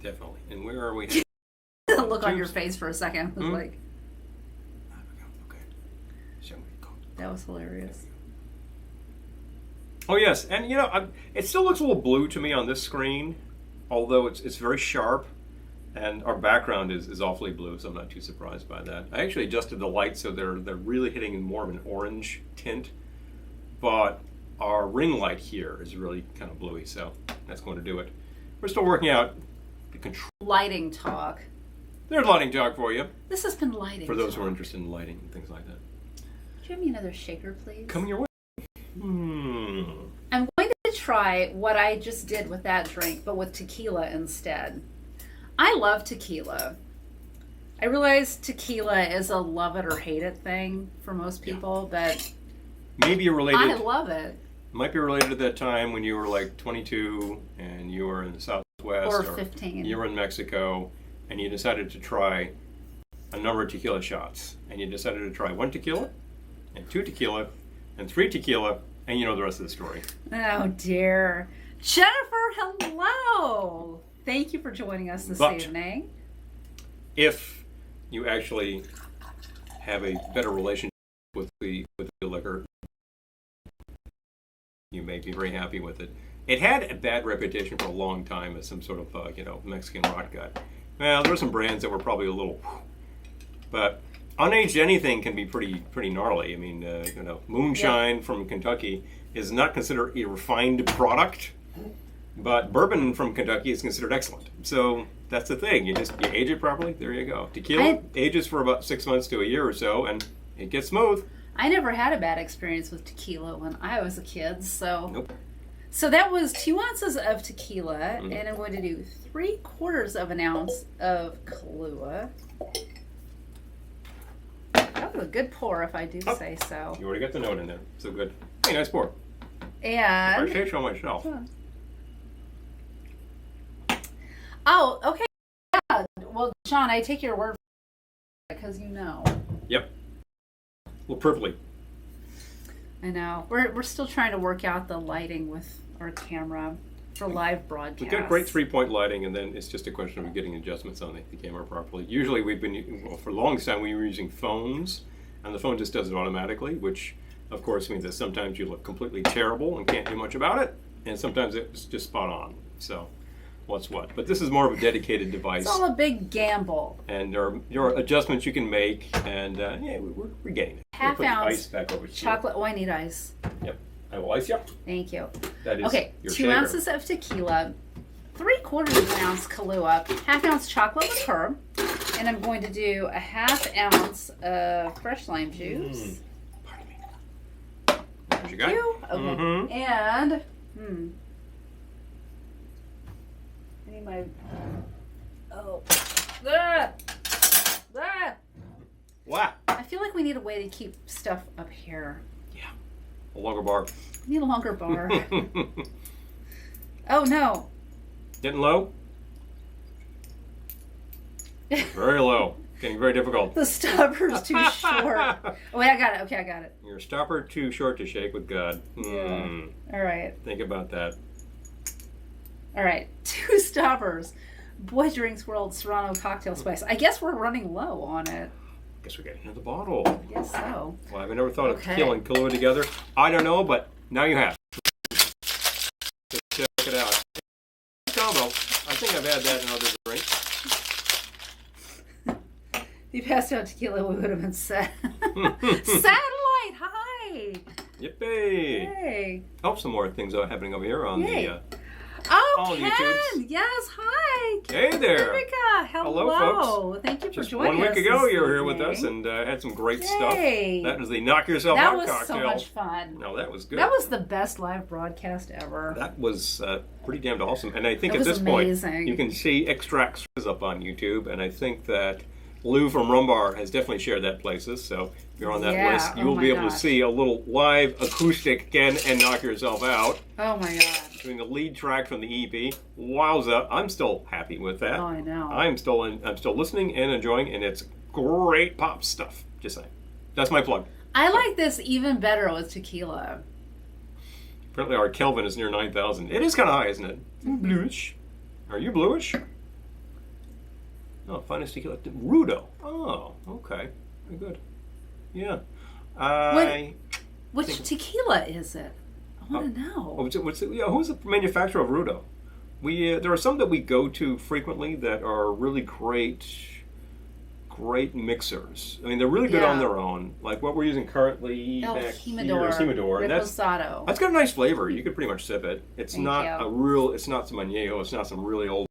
S2: Definitely. And where are we?
S1: The look on your face for a second was like,
S2: Okay. Shall we go?
S1: that was hilarious.
S2: Oh yes, and it still looks a little blue to me on this screen, although it's very sharp, and our background is awfully blue, so I'm not too surprised by that. I actually adjusted the lights so they're really hitting more of an orange tint, but our ring light here is really kind of bluey, so that's going to do it. We're still working out the control.
S1: Lighting talk.
S2: There's lighting talk for you,
S1: This has been lighting
S2: for those who
S1: talk.
S2: are interested in lighting and things like that.
S1: Could you have me another shaker, please?
S2: Coming your way.
S1: I'm going to try what I just did with that drink, but with tequila instead. I love tequila. I realize tequila is a love it or hate it thing for most people, but
S2: Maybe you're related.
S1: I love it.
S2: Might be related to that time when you were like 22 and you were in the Southwest,
S1: Or 15.
S2: You were in Mexico and you decided to try a number of tequila shots, and you decided to try 1 tequila and 2 tequila and 3 tequila, and you know the rest of the story.
S1: Oh dear. Jennifer, hello. Thank you for joining us this
S2: But-
S1: evening.
S2: If you actually have a better relationship with the liquor, you may be very happy with it. It had a bad reputation for a long time as some sort of Mexican rot gut. Well, there were some brands that were probably a little, But unaged anything can be pretty gnarly. I mean, moonshine from Kentucky is not considered a refined product, but bourbon from Kentucky is considered excellent. So that's the thing. You age it properly. There you go. Tequila ages for about 6 months to a year or so, and it gets smooth.
S1: I never had a bad experience with tequila when I was a kid, so.
S2: Nope.
S1: So that was 2 ounces of tequila, and I'm going to do 3/4 of an ounce of Kahlua. That was a good pour, if I do say so.
S2: You already got the note in there. So good. Hey, nice pour.
S1: And
S2: I say so myself.
S1: Oh, okay. Yeah. Well, Sean, I take your word for it because you know.
S2: Yep. Well, perfectly.
S1: I know. We're still trying to work out the lighting with our camera for live broadcast.
S2: We've got great 3-point lighting, and then it's just a question of getting adjustments on the camera properly. Usually for the longest time, we were using phones, and the phone just does it automatically, which, of course, means that sometimes you look completely terrible and can't do much about it, and sometimes it's just spot on. So, what's what? But this is more of a dedicated device.
S1: It's all a big gamble.
S2: And there are adjustments you can make, and we're getting it.
S1: Half
S2: put
S1: ounce
S2: ice back over
S1: chocolate. Oh, I need ice.
S2: Yep. I will ice you.
S1: Thank you.
S2: That is
S1: okay,
S2: your
S1: 2
S2: shaker.
S1: ounces of tequila, 3/4 of an ounce Kahlua, 1/2 ounce chocolate liqueur, and I'm going to do a 1/2 ounce of fresh lime juice.
S2: Pardon me. What you got?
S1: Okay. And I need my
S2: What?
S1: I feel like we need a way to keep stuff up here.
S2: Yeah. A longer bar.
S1: We need a longer bar. Oh no.
S2: Getting low? Very low. Getting very difficult.
S1: The stopper's too short. Oh wait, I got it. Okay, I got it.
S2: Your stopper too short to shake with God.
S1: Yeah. All right.
S2: Think about that.
S1: All right. 2 stoppers. Boy Drinks World Serrano Cocktail Spice. I guess we're running low on it.
S2: Guess we're getting another bottle.
S1: I guess so.
S2: Well, I've never thought of tequila and Kahlua together. I don't know, but now you have. Let's check it out. Combo. I think I've had that in other drinks.
S1: If you passed out tequila, we would have been set. Satellite, hi.
S2: Yippee.
S1: Hey.
S2: Oh, some more things are happening over here on the...
S1: Oh,
S2: on
S1: Ken.
S2: YouTubes.
S1: Yes, hi.
S2: Hey there.
S1: Erica, hello.
S2: Folks.
S1: Thank you for
S2: Just
S1: joining us.
S2: 1 week ago, you were here
S1: evening.
S2: with us and had some great
S1: Yay.
S2: stuff. That was the Knock Yourself Out
S1: That was
S2: cocktail.
S1: so much fun.
S2: No, that was good.
S1: That was the best live broadcast ever.
S2: That was pretty damn awesome. And I think
S1: That
S2: at
S1: was
S2: this
S1: amazing.
S2: point, you can see extracts up on YouTube. And I think that Lou from Rumbar has definitely shared that places. So if you're on that list, you will be able to see a little live acoustic Ken and Knock Yourself Out.
S1: Oh my God.
S2: Doing the lead track from the EP. Wowza. I'm still happy with that.
S1: Oh, I know.
S2: I'm still listening and enjoying, and it's great pop stuff. Just saying. That's my plug.
S1: I like this even better with tequila.
S2: Apparently our Kelvin is near 9,000. It is kind of high, isn't it? Bluish. Are you bluish? No, finest tequila. Rudo. Oh, okay. Very good. Yeah.
S1: Which tequila is it? I want to know.
S2: Who's the manufacturer of Rudo? There are some that we go to frequently that are really great mixers. I mean, they're really good on their own. Like what we're using currently back here, Humidor. And that's got a nice flavor. You could pretty much sip it. It's not some añejo. It's not some really old,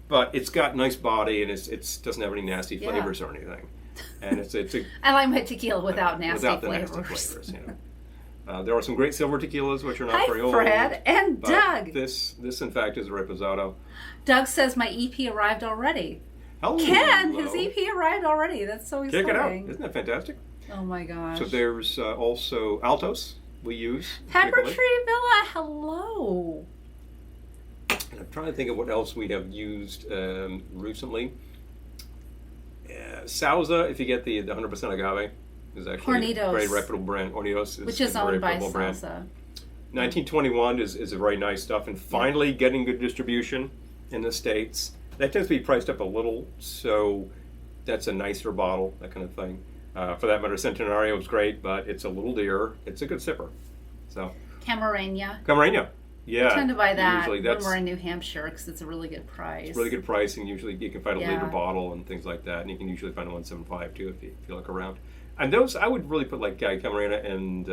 S2: but it's got nice body and it doesn't have any nasty flavors or anything. And
S1: I like my tequila without nasty
S2: flavors. There are some great silver tequilas, which are not very old.
S1: Hi, Fred and Doug.
S2: This, in fact, is a Reposado.
S1: Doug says my EP arrived already.
S2: Hello.
S1: Ken, his EP arrived already. That's so exciting.
S2: Check it out. Isn't that fantastic?
S1: Oh, my gosh.
S2: So there's also Altos we use.
S1: Pepper Tree Villa, hello.
S2: And I'm trying to think of what else we have used recently. Sauza, if you get the 100% agave, is actually a very reputable brand. Hornitos
S1: which is owned by
S2: brand.
S1: Salsa.
S2: 1921 is a very nice stuff, and finally getting good distribution in the States. That tends to be priced up a little, so that's a nicer bottle, that kind of thing. For that matter, Centenario is great, but it's a little dearer. It's a good sipper. So
S1: Camareña.
S2: Yeah,
S1: I tend to buy that
S2: usually
S1: when
S2: that's
S1: we're in New Hampshire because it's a really good price.
S2: it's really good pricing. Usually you can find a
S1: Yeah.
S2: liter bottle and things like that, and you can usually find a 175 too if you look around. And those I would really put like Camarena and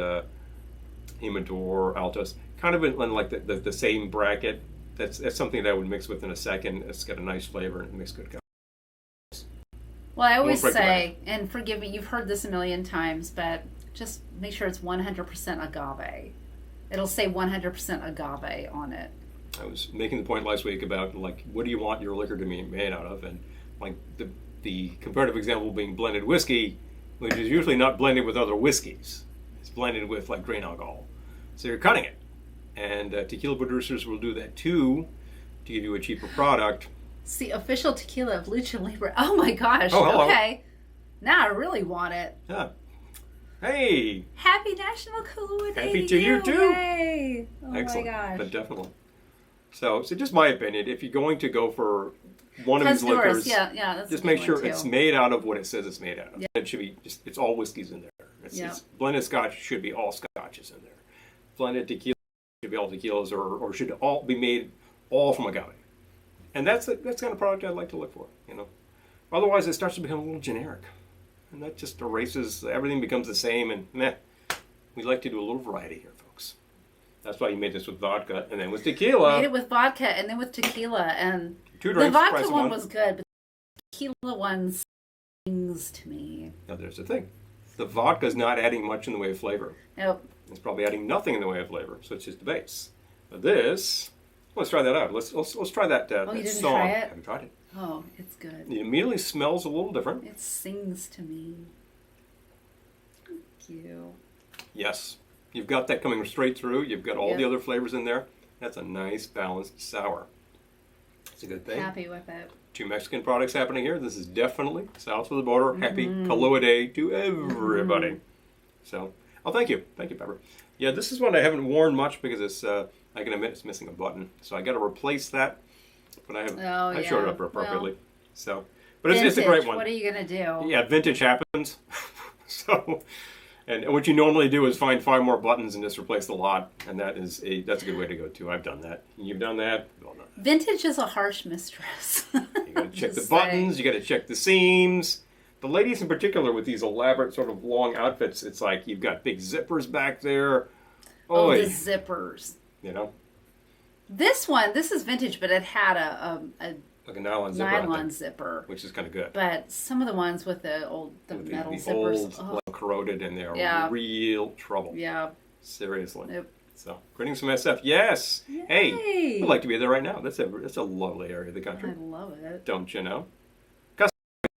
S2: Himador, Altos, kind of in like the same bracket. That's something that I would mix with in a second. It's got a nice flavor and it makes good.
S1: Well, I always
S2: break the
S1: say, and forgive me, you've heard this a million times, but just make sure it's 100% agave. It'll say 100% agave on it.
S2: I was making the point last week about like what do you want your liquor to be made out of, and like the comparative example being blended whiskey, which is usually not blended with other whiskeys. It's blended with like grain alcohol, so you're cutting it, and tequila producers will do that too to give you a cheaper product.
S1: See, official tequila of Lucha Libre. Oh my gosh.
S2: Oh, hello.
S1: Okay. Now I really want it.
S2: Yeah. Hey.
S1: Happy National Kahlua Day.
S2: Happy to you too.
S1: Yay. Oh
S2: Excellent.
S1: my gosh.
S2: But definitely. So just my opinion. If you're going to go for one of these
S1: Cosdoris,
S2: liquors,
S1: yeah, that's
S2: just
S1: a good
S2: make
S1: one,
S2: sure
S1: too.
S2: it's made out of what it says it's made out of.
S1: Yeah.
S2: It should be it's all whiskeys in there. It's blended scotch should be all scotches in there. Blended tequila should be all tequilas or should all be made all from agave. And that's the kind of product I'd like to look for, you know. Otherwise, it starts to become a little generic, and that just erases everything. Becomes the same, and meh. We like to do a little variety here, folks. That's why you made this with vodka and then with tequila.
S1: Made it with vodka and then with tequila, and
S2: Two
S1: the
S2: drinks,
S1: vodka
S2: price of
S1: one was good, but the tequila one stings to me.
S2: Now there's the thing: the vodka's not adding much in the way of flavor.
S1: Nope.
S2: It's probably adding nothing in the way of flavor, so it's just the base. But this. Let's try that out. Let's try that.
S1: Oh, you didn't
S2: song.
S1: try it?
S2: I haven't tried it.
S1: Oh, it's good.
S2: It immediately smells a little different.
S1: It sings to me. Thank you.
S2: Yes, you've got that coming straight through. You've got all
S1: Yep.
S2: the other flavors in there. That's a nice balanced sour. It's a good thing.
S1: Happy with it.
S2: Two Mexican products happening here. This is definitely south of the border. Happy Kahlua Day to everybody. So, thank you, Pepper. Yeah, this is one I haven't worn much because it's. I can admit it's missing a button, so I got to replace that. But I have I showed it up appropriately.
S1: Well,
S2: so, but it's a great one.
S1: What are you gonna do?
S2: Yeah, vintage happens. So, and what you normally do is find 5 more buttons and just replace the lot, and that's a good way to go too. I've done that. You've done that. We've all done that.
S1: Vintage is a harsh mistress.
S2: You got to check the
S1: Just
S2: buttons.
S1: saying.
S2: You got to check the seams. The ladies in particular with these elaborate sort of long outfits, it's like you've got big zippers back there.
S1: Oh,
S2: Oy.
S1: the zippers.
S2: You know,
S1: This is vintage, but it had a
S2: like a nylon zipper, I
S1: nylon
S2: think,
S1: zipper.
S2: which is kind of good.
S1: But some of the ones with the
S2: With
S1: metal
S2: the
S1: zippers.
S2: old,
S1: Oh,
S2: well, corroded, and they're
S1: Yeah.
S2: real trouble.
S1: yeah.
S2: Seriously.
S1: Nope.
S2: So, greetings from SF. Yes. Hey,
S1: Yay.
S2: I'd like to be there right now. That's a lovely area of the country.
S1: I love it.
S2: Don't you know?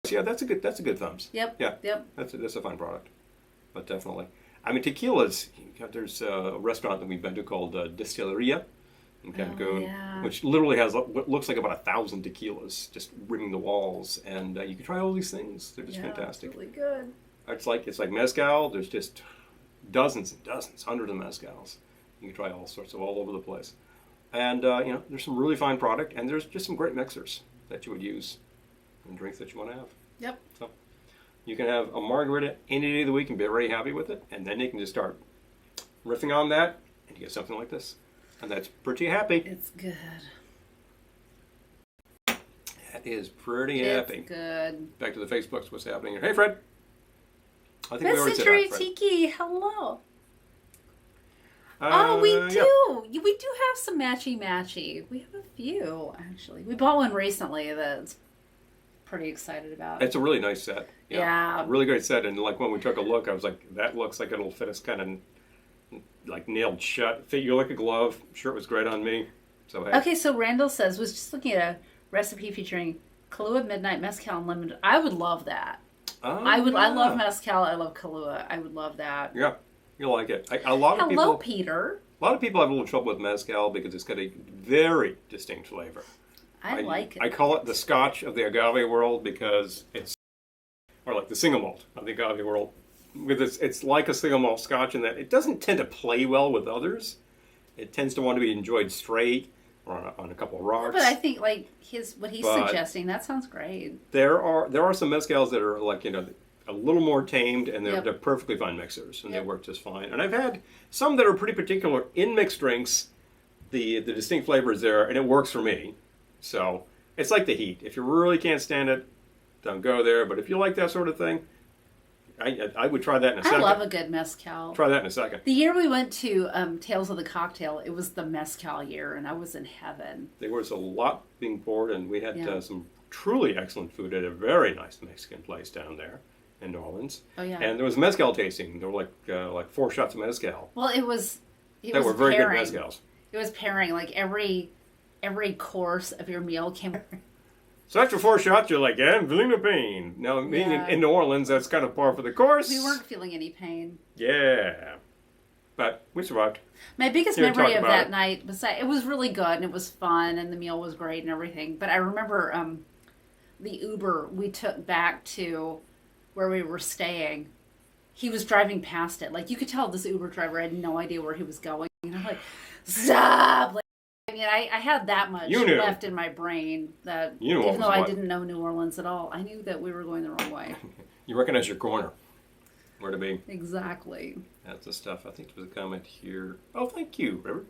S2: Yeah, that's a good thumbs.
S1: Yep.
S2: Yeah.
S1: Yep.
S2: That's a fine product, but definitely. I mean, tequilas. There's a restaurant that we've been to called Distilleria in Cancun,
S1: yeah.
S2: which literally has what looks like about 1,000 tequilas just rimming the walls, and you can try all these things. They're just fantastic.
S1: It's really good.
S2: It's like mezcal. There's just dozens and dozens, hundreds of mezcals. You can try all sorts of all over the place, and there's some really fine product, and there's just some great mixers that you would use in drinks that you want to have.
S1: Yep.
S2: So you can have a margarita any day of the week and be very happy with it, and then you can just start riffing on that, and you get something like this, and that's pretty happy.
S1: It's good.
S2: That is pretty happy.
S1: It's good.
S2: Back to the Facebooks. What's happening here? Hey, Fred. I think we
S1: Miss
S2: already said
S1: Century
S2: hi, Fred.
S1: Tiki, hello. Oh, we do.
S2: Yeah.
S1: We do have some matchy. We have a few, actually. We bought one recently that's pretty excited about.
S2: It's a really nice set.
S1: Yeah.
S2: A really great set, and like when we took a look, I was like, that looks like it'll fit us kind of like nailed shut. Fit you like a glove. Shirt was great on me. So hey.
S1: Okay, so Randall says, was just looking at a recipe featuring Kahlua Midnight Mezcal and Lemon. I would love that.
S2: Oh,
S1: I love
S2: yeah.
S1: Mezcal. I love Kahlua. I would love that.
S2: Yeah, you'll like it. A lot of
S1: Hello,
S2: people.
S1: Peter.
S2: A lot of people have a little trouble with mezcal because it's got a very distinct flavor.
S1: I like it.
S2: I call it the Scotch of the agave world because it's, or like the single malt of the agave world, because it's like a single malt Scotch in that it doesn't tend to play well with others. It tends to want to be enjoyed straight or on a couple of rocks.
S1: But I think like what he's
S2: But
S1: suggesting, that sounds great.
S2: There are some mezcals that are like a little more tamed, and they're,
S1: Yep.
S2: they're perfectly fine mixers, and
S1: Yep.
S2: they work just fine. And I've had some that are pretty particular in mixed drinks the distinct flavor is there, and it works for me. So it's like the heat. If you really can't stand it, don't go there. But if you like that sort of thing, I would try that in a second.
S1: I love a good mezcal.
S2: Try that in a second.
S1: The year we went to Tales of the Cocktail, it was the mezcal year, and I was in heaven.
S2: There was a lot being poured, and we had some truly excellent food at a very nice Mexican place down there in New Orleans.
S1: Oh yeah.
S2: And there was mezcal tasting. There were like 4 shots of mezcal.
S1: Well, it was
S2: were very
S1: pairing.
S2: good mezcals.
S1: It was pairing. Like every course of your meal came.
S2: So after 4 shots, you're like, yeah, I'm feeling the pain. Now, being in New Orleans, that's kind of par for the course.
S1: We weren't feeling any pain.
S2: Yeah. But we survived.
S1: My biggest memory of that night was it was really good and it was fun and the meal was great and everything. But I remember the Uber we took back to where we were staying. He was driving past it. Like, you could tell this Uber driver had no idea where he was going. And I'm like, stop! Like, I mean, I had that much left in my brain that even though I didn't know New Orleans at all, I knew that we were going the wrong way.
S2: You recognize your corner. Where to be.
S1: Exactly.
S2: That's the stuff. I think there was a comment here. Oh, thank you, River.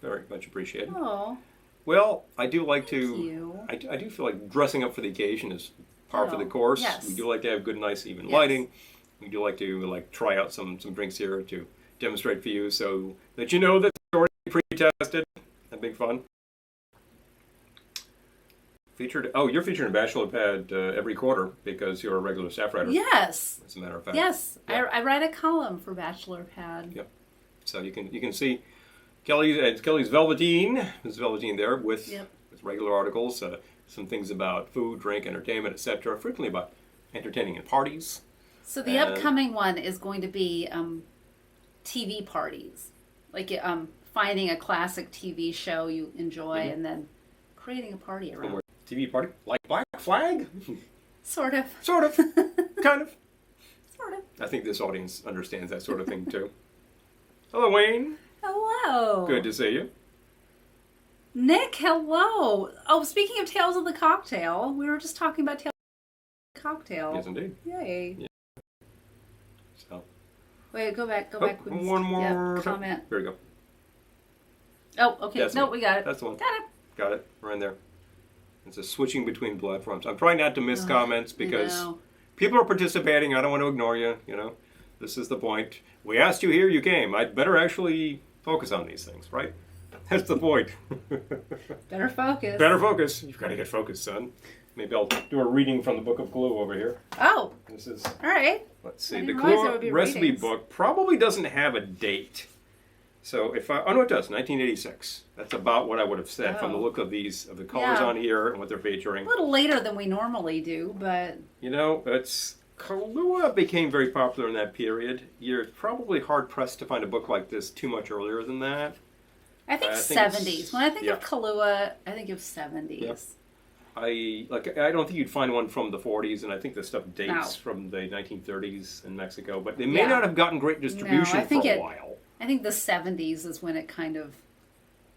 S2: Very much appreciated.
S1: Oh.
S2: Well, I do like
S1: Thank
S2: I do feel like dressing up for the occasion is par for the course.
S1: Yes.
S2: We do like to have good, nice, even lighting. We do like to try out some drinks here to demonstrate for you so that you know that it's already pre-tested. That'd be fun. You're featured in Bachelor Pad every quarter because you're a regular staff writer.
S1: Yes.
S2: As a matter of fact.
S1: Yes. Yeah. I write a column for Bachelor Pad.
S2: Yep. So you can see Kelly's Velveteen. There's Velveteen there with regular articles, some things about food, drink, entertainment, etc. Frequently about entertaining at parties.
S1: So the upcoming one is going to be TV parties, like finding a classic TV show you enjoy and then creating a party around it.
S2: TV party? Like Black Flag?
S1: Sort of.
S2: Sort of. Kind of.
S1: Sort of.
S2: I think this audience understands that sort of thing too. Hello, Wayne.
S1: Hello.
S2: Good to see you.
S1: Nick, hello. Oh, speaking of Tales of the Cocktail, we were just talking about Tales of the Cocktail.
S2: Yes, indeed.
S1: Yay.
S2: Yeah. So.
S1: Wait, go back.
S2: One more
S1: comment.
S2: Here we go.
S1: Oh, okay. We got it.
S2: That's the one.
S1: Got it.
S2: Got it. We're in there. It's a switching between platforms. I'm trying not to miss comments because people are participating. I don't want to ignore you. You know, this is the point. We asked you here, you came. I'd better actually focus on these things, right? That's the point.
S1: Better focus.
S2: Better focus. You've got to get focused, son. Maybe I'll do a reading from the Book of Kahlua over here.
S1: Oh.
S2: This is.
S1: All right.
S2: Let's see. The Kahlua recipe book probably doesn't have a date. So if I, no, it does, 1986. That's about what I would have said from the look of the colors on here and what they're featuring.
S1: A little later than we normally do, but...
S2: You know, Kahlua became very popular in that period. You're probably hard-pressed to find a book like this too much earlier than that.
S1: I think 70s. When I think of Kahlua, I think of 70s.
S2: Yep. I don't think you'd find one from the 40s, and I think the stuff dates from the 1930s in Mexico, but they may not have gotten great distribution for a while.
S1: I think the 70s is when it kind of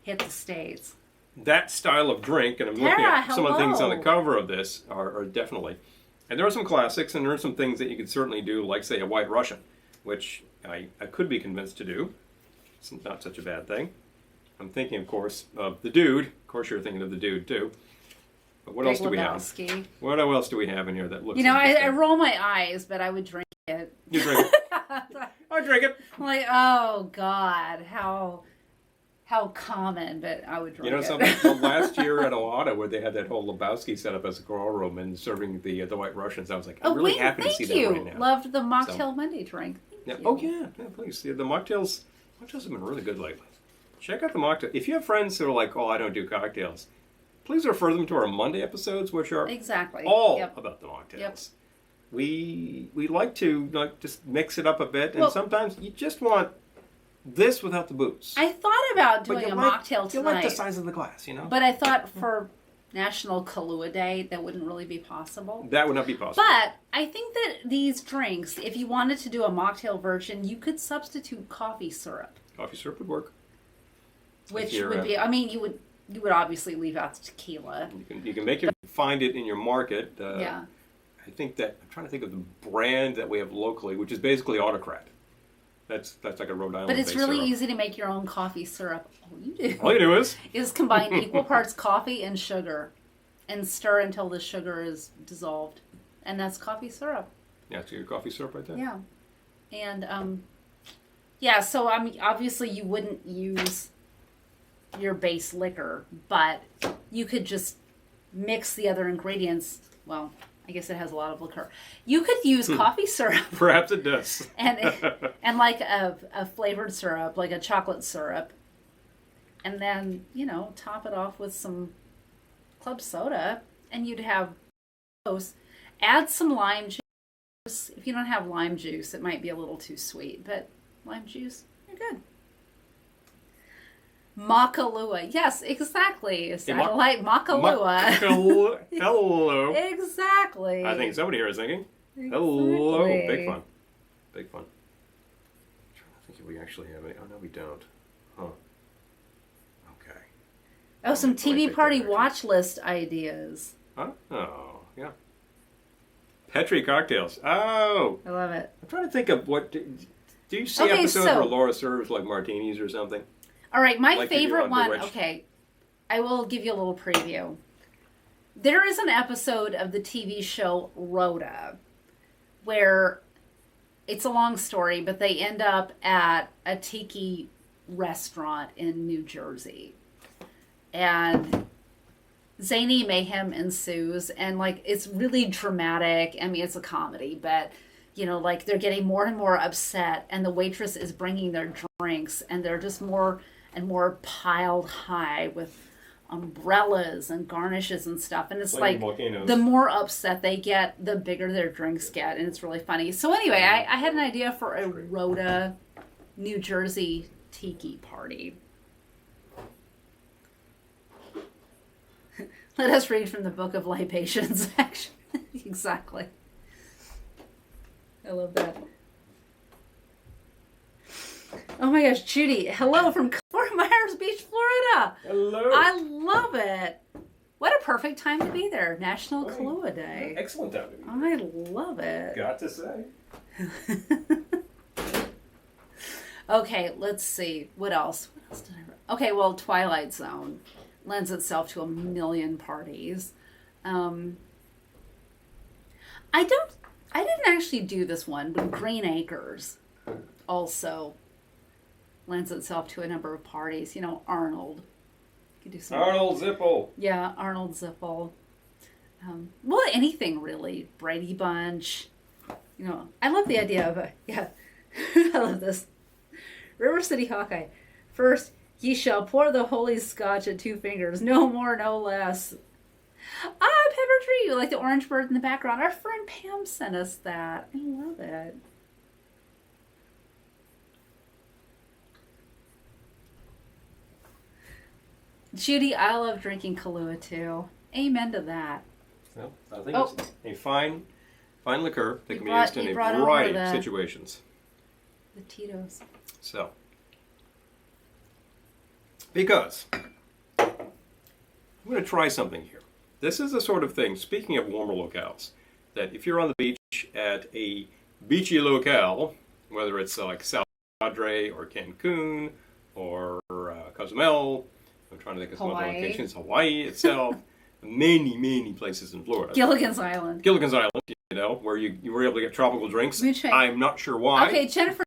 S1: hit the States.
S2: That style of drink, and I'm looking at some of the things on the cover of this, are definitely. And there are some classics, and there are some things that you could certainly do, like, say, a White Russian, which I could be convinced to do. It's not such a bad thing. I'm thinking, of course, of the Dude. Of course, you're thinking of the Dude, too. But what else do we have? What else do we have in here that looks
S1: I roll my eyes, but I would drink it.
S2: You drink it? I drink it.
S1: I'm like, oh, God, how common, but I would drink it.
S2: You know something? Well, last year at Awada, where they had that whole Lebowski set up as a grow room and serving the White Russians, I was like, I'm really happy to see that right now.
S1: Loved the Mocktail Monday drink. Thank you.
S2: Oh, yeah, please. The mocktails have been really good lately. Check out the mocktail. If you have friends who are like, oh, I don't do cocktails, please refer them to our Monday episodes, which are all about the mocktails. Yep. We like to just mix it up a bit, and sometimes you just want this without the booze.
S1: I thought about doing a mocktail tonight.
S2: You like the size of the glass, you know?
S1: But I thought for National Kahlua Day, that wouldn't really be possible.
S2: That would not be possible.
S1: But I think that these drinks, if you wanted to do a mocktail version, you could substitute coffee syrup.
S2: Coffee syrup would work.
S1: Which would be, I mean, you would obviously leave out the tequila.
S2: You can find it in your market. I think that, I'm trying to think of the brand that we have locally, which is basically Autocrat. That's like a Rhode Island.
S1: But it's really
S2: syrup.
S1: easy to make your own coffee syrup. All you do
S2: All you do is
S1: combine equal parts coffee and sugar and stir until the sugar is dissolved. And that's coffee syrup.
S2: yeah, it's your coffee syrup right there.
S1: Yeah. And, yeah, so I mean, obviously you wouldn't use your base liquor, but you could just mix the other ingredients. Well, I guess it has a lot of liquor. You could use coffee syrup
S2: Perhaps it does.
S1: and like a flavored syrup, like a chocolate syrup, and then, top it off with some club soda, and you'd have those. Add some lime juice. If you don't have lime juice, it might be a little too sweet, but lime juice, you're good. Kahlua. Yes, exactly. Satellite Kahlua.
S2: Hello.
S1: Exactly.
S2: I think somebody here is thinking,
S1: Exactly.
S2: hello. Big fun. Big fun. I'm trying to think if we actually have any. Oh, no, we don't. Huh. Okay.
S1: Oh, some
S2: Let me
S1: TV
S2: think
S1: party
S2: that
S1: watch list ideas.
S2: Huh? Oh, yeah. Petri cocktails. Oh.
S1: I love it.
S2: I'm trying to think of what. Do you see
S1: Okay,
S2: episodes
S1: so-
S2: where Laura serves like martinis or something?
S1: All right, my
S2: Like you do
S1: favorite
S2: on
S1: one.
S2: Bewitched.
S1: Okay, I will give you a little preview. There is an episode of the TV show Rhoda where it's a long story, but they end up at a tiki restaurant in New Jersey. And zany mayhem ensues, and like it's really dramatic. I mean, it's a comedy, but like they're getting more and more upset, and the waitress is bringing their drinks, and they're just more and more piled high with umbrellas and garnishes and stuff. And it's
S2: Flaming
S1: like
S2: volcanoes.
S1: the more upset they get, the bigger their drinks get, and it's really funny. So anyway, I had an idea for a Rhoda, New Jersey tiki party. Let us read from the Book of Libations, actually. Exactly. I love that. Oh my gosh, Judy, hello from Fort Myers Beach, Florida.
S2: Hello.
S1: I love it. What a perfect time to be there. National Kahlua Day.
S2: Excellent time to be.
S1: I love it.
S2: Got to say.
S1: Okay, let's see. What else? What else did I write? Okay, well, Twilight Zone lends itself to a million parties. I didn't actually do this one, but Green Acres also lends itself to a number of parties. Arnold. You could do some.
S2: Arnold Zippel.
S1: Yeah, Arnold Zippel. Well, anything really. Brady Bunch. I love the idea of I love this. River City Hawkeye. First, ye shall pour the holy scotch at 2 fingers. No more, no less. Pepper Tree, like the orange bird in the background. Our friend Pam sent us that. I love it. Judy, I love drinking Kahlua too. Amen to that.
S2: Well, I think it's a fine liquor that
S1: You
S2: can be
S1: brought-
S2: used in
S1: you
S2: a
S1: brought over
S2: variety
S1: the-
S2: of situations.
S1: The Tito's.
S2: So, because I'm going to try something here. This is the sort of thing, speaking of warmer locales, that if you're on the beach at a beachy locale, whether it's like South Padre or Cancun or Cozumel, I'm trying to think of some other
S1: Hawaii.
S2: locations, Hawaii itself, many places in Florida.
S1: Gilligan's Island.
S2: Gilligan's Island, where you were able to get tropical drinks.
S1: Moonshine.
S2: I'm not sure why.
S1: Okay, Jennifer,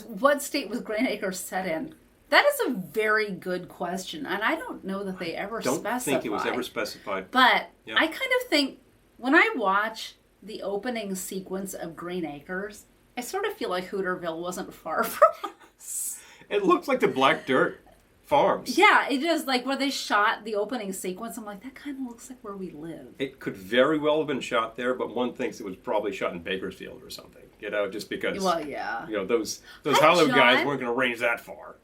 S1: what state was Green Acres set in? That is a very good question, and I don't know that they ever
S2: Don't
S1: specified.
S2: think it was ever specified.
S1: But
S2: Yeah.
S1: I kind of think when I watch the opening sequence of Green Acres, I sort of feel like Hooterville wasn't far from us.
S2: It looks like the Black Dirt Farms.
S1: Yeah, it is like where they shot the opening sequence. I'm like, that kind of looks like where we live.
S2: It could very well have been shot there, but one thinks it was probably shot in Bakersfield or something. Just because
S1: Well, yeah.
S2: those
S1: Hi,
S2: Hollywood guys
S1: John.
S2: weren't going to range that far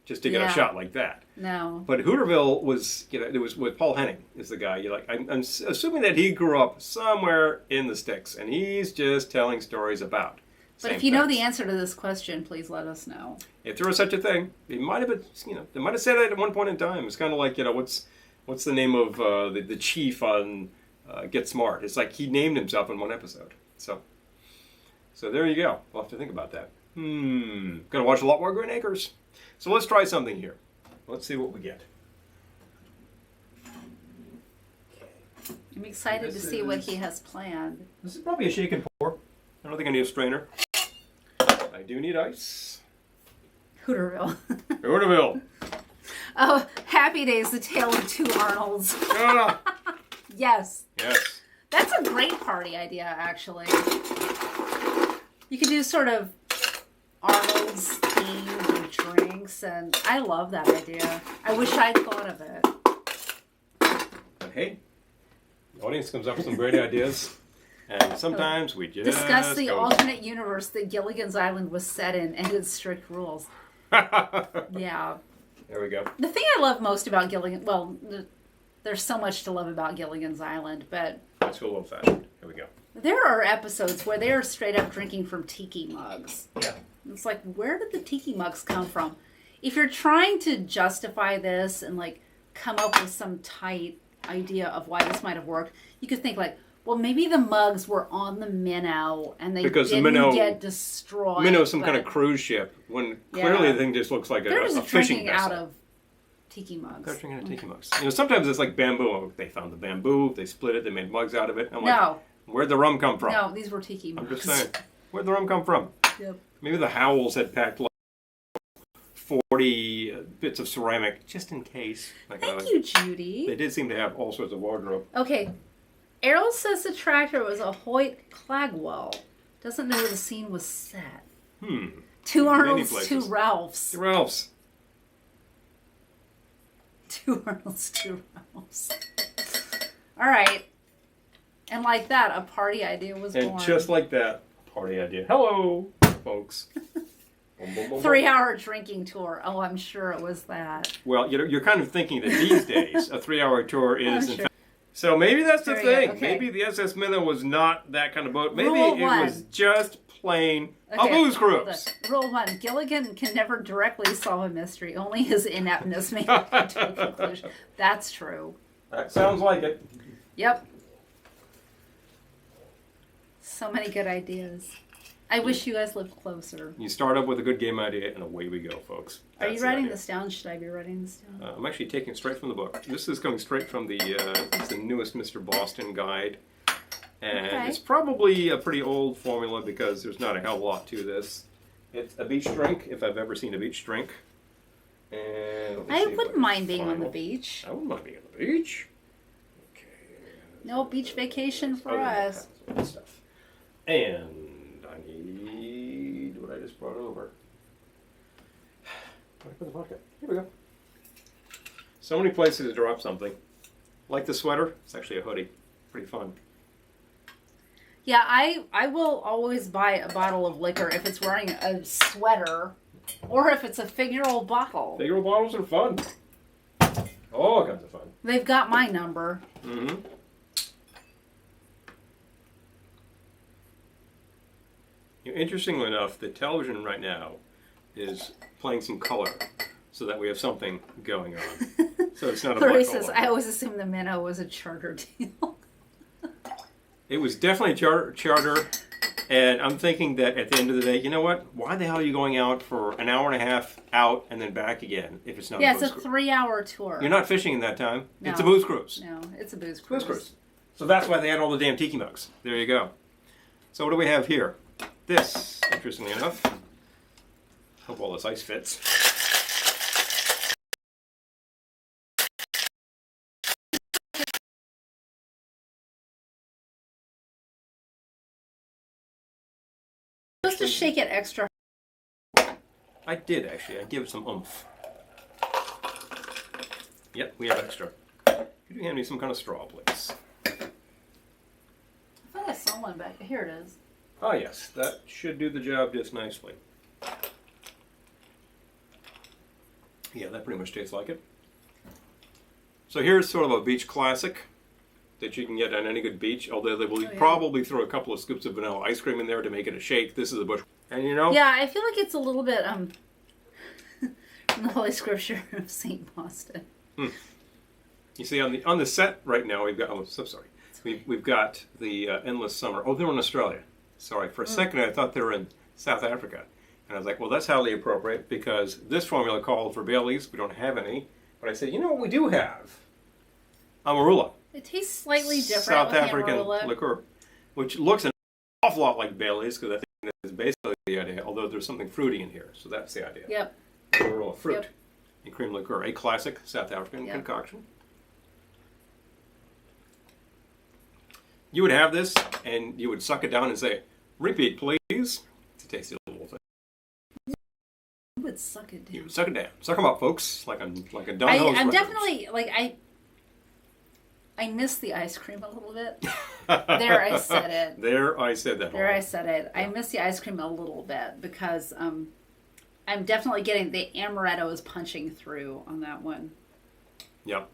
S2: just to get
S1: Yeah.
S2: a shot like that.
S1: No.
S2: But Hooterville was, it was with Paul Henning is the guy. I'm assuming that he grew up somewhere in the sticks, and he's just telling stories about.
S1: But
S2: same
S1: if you know
S2: things.
S1: the answer to this question, please let us know.
S2: If there was such a thing, it might have been, they might have said it at one point in time. It's kind of like, what's the name of the chief on Get Smart? It's like he named himself in one episode. So there you go. We'll have to think about that. Gonna watch a lot more Green Acres. So let's try something here. Let's see what we get.
S1: I'm excited to see what he has planned.
S2: This is probably a shake and pour. I don't think I need a strainer. I do need ice.
S1: Hooterville.
S2: Hooterville.
S1: Oh, Happy Days, the tale of two Arnolds.
S2: Ah.
S1: Yes.
S2: Yes.
S1: That's a great party idea, actually. You could do sort of Arnold's themed drinks, and I love that idea. I wish I'd thought of it.
S2: But hey, the audience comes up with some great ideas, and sometimes we just
S1: discuss the
S2: go.
S1: alternate universe that Gilligan's Island was set in and its strict rules. Yeah.
S2: There we go.
S1: The thing I love most about Gilligan, well, there's so much to love about Gilligan's Island, but
S2: Let's go old fashioned. Here we go.
S1: there are episodes where they're straight up drinking from tiki mugs.
S2: Yeah.
S1: It's like, where did the tiki mugs come from? If you're trying to justify this and like come up with some tight idea of why this might have worked, you could think like, well, maybe the mugs were on the Minnow and they
S2: Because the
S1: didn't
S2: Minnow-
S1: get destroyed.
S2: Minnow's some kind of
S1: but
S2: cruise ship, when clearly
S1: Yeah.
S2: the thing just looks like
S1: they're
S2: a
S1: just
S2: fishing
S1: drinking
S2: vessel.
S1: out of tiki mugs.
S2: They're drinking out of tiki mugs. You know, sometimes it's like bamboo. They found the bamboo, they split it, they made mugs out of it. I'm like,
S1: No,
S2: where'd the rum come from?
S1: no, these were tiki
S2: I'm
S1: mugs.
S2: just saying. Where'd the rum come from?
S1: Yep.
S2: Maybe the Howells had packed like 40 bits of ceramic just in case. Like,
S1: Thank you,
S2: They
S1: Judy.
S2: did seem to have all sorts of wardrobe.
S1: Okay, Errol says the tractor was a Hoyt Clagwell. Doesn't know where the scene was set. Two Arnolds, two
S2: places.
S1: Ralphs.
S2: Ralph's.
S1: Two Arnolds, two Ralphs. All right. And like that, a party idea was
S2: And
S1: born.
S2: just like that, party idea. Hello, folks. Boom, boom, boom, boom.
S1: 3-hour drinking tour. Oh, I'm sure it was that.
S2: Well, you know, you're kind of thinking that these days a 3-hour tour is.
S1: Oh,
S2: in
S1: sure.
S2: fact, so maybe that's the
S1: There we go,
S2: thing.
S1: okay.
S2: Maybe the SS Minnow was not that kind of boat. Maybe
S1: Rule
S2: it
S1: one.
S2: was just plain a
S1: Okay,
S2: booze
S1: hold
S2: cruise.
S1: on. Rule 1. Gilligan can never directly solve a mystery. Only his ineptness may lead to a conclusion. That's true.
S2: That sounds like it.
S1: Yep. So many good ideas. I wish you guys lived closer.
S2: You start up with a good game idea, and away we go, folks.
S1: Are
S2: That's
S1: you
S2: the
S1: writing
S2: idea.
S1: this down? Should I be writing this down?
S2: I'm actually taking it straight from the book. This is coming straight from it's the newest Mr. Boston guide. And
S1: Okay.
S2: it's probably a pretty old formula because there's not a hell of a lot to this. It's a beach drink, if I've ever seen a beach drink. And let me
S1: I
S2: see if
S1: wouldn't
S2: can
S1: mind being on
S2: find
S1: the
S2: one.
S1: beach.
S2: I wouldn't mind being on the beach. Okay.
S1: No beach vacation for
S2: Other than
S1: us.
S2: that, all stuff. And I need what I just brought over. Where put the vodka? Here we go. So many places to drop something. Like the sweater, it's actually a hoodie. Pretty fun.
S1: Yeah, I will always buy a bottle of liquor if it's wearing a sweater or if it's a figural bottle.
S2: Figure bottles are fun. All kinds of fun.
S1: They've got my number.
S2: Mm-hmm. Interestingly enough, the television right now is playing some color so that we have something going on. So it's not a
S1: Clarice
S2: black
S1: says,
S2: hole.
S1: I always assumed the Minnow was a charter deal.
S2: It was definitely charter, and I'm thinking that at the end of the day, you know what? Why the hell are you going out for an hour and a half out and then back again if it's not
S1: Yeah,
S2: a
S1: it's
S2: booze
S1: a
S2: cruise?
S1: 3-hour tour.
S2: You're not fishing in that time.
S1: No.
S2: It's a booze cruise.
S1: No, it's a booze
S2: Booze
S1: cruise.
S2: cruise. So that's why they had all the damn tiki mugs. There you go. So what do we have here? This, interestingly enough. Hope all this ice fits.
S1: Supposed to shake it extra.
S2: I did actually. I give it some oomph. Yep, we have extra. Could you hand me some kind of straw, please?
S1: I thought I saw one back. Here it is.
S2: Oh yes, that should do the job just nicely. Yeah, that pretty much tastes like it. So here's sort of a beach classic that you can get on any good beach, although they will
S1: yeah.
S2: probably throw a couple of scoops of vanilla ice cream in there to make it a shake. This is a bush. And you know,
S1: Yeah, I feel like it's a little bit from the Holy Scripture of St. Boston.
S2: you see on the set right now we've got, oh, so sorry. We've got the Endless Summer. Oh, they're in Australia. Sorry, for a second I thought they were in South Africa. And I was like, well, that's highly appropriate because this formula called for Baileys. We don't have any. But I said, you know what we do have? Amarula.
S1: It tastes slightly different
S2: South
S1: with
S2: African
S1: Amarula.
S2: liqueur, which looks an awful lot like Baileys because I think that's basically the idea, although there's something fruity in here. So that's the idea.
S1: Yep.
S2: Amarula fruit
S1: Yep.
S2: and cream liqueur, a classic South African
S1: Yep.
S2: concoction. You would have this, and you would suck it down and say, "Repeat, please." It's a tasty little thing.
S1: You would suck it
S2: You
S1: down.
S2: would suck it down. Suck them up, folks, like a Don Hose
S1: I'm
S2: record.
S1: definitely like I miss the ice cream a little bit. There, I said it.
S2: There, I said that.
S1: There, I said it. I miss the ice cream a little bit because I'm definitely getting the amaretto is punching through on that one.
S2: Yep.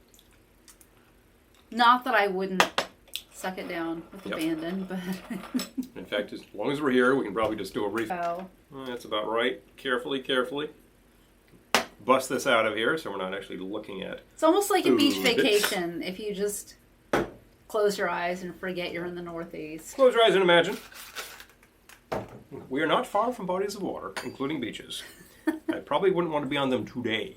S1: Not that I wouldn't suck it down with
S2: Yep.
S1: abandon, but
S2: In fact, as long as we're here, we can probably just do a refill.
S1: oh,
S2: That's about right. Carefully, carefully. Bust this out of here so we're not actually looking at.
S1: it's almost like a beach
S2: Ooh,
S1: vacation if you just close your eyes and forget you're in the Northeast.
S2: Close your eyes and imagine. We are not far from bodies of water, including beaches. I probably wouldn't want to be on them today.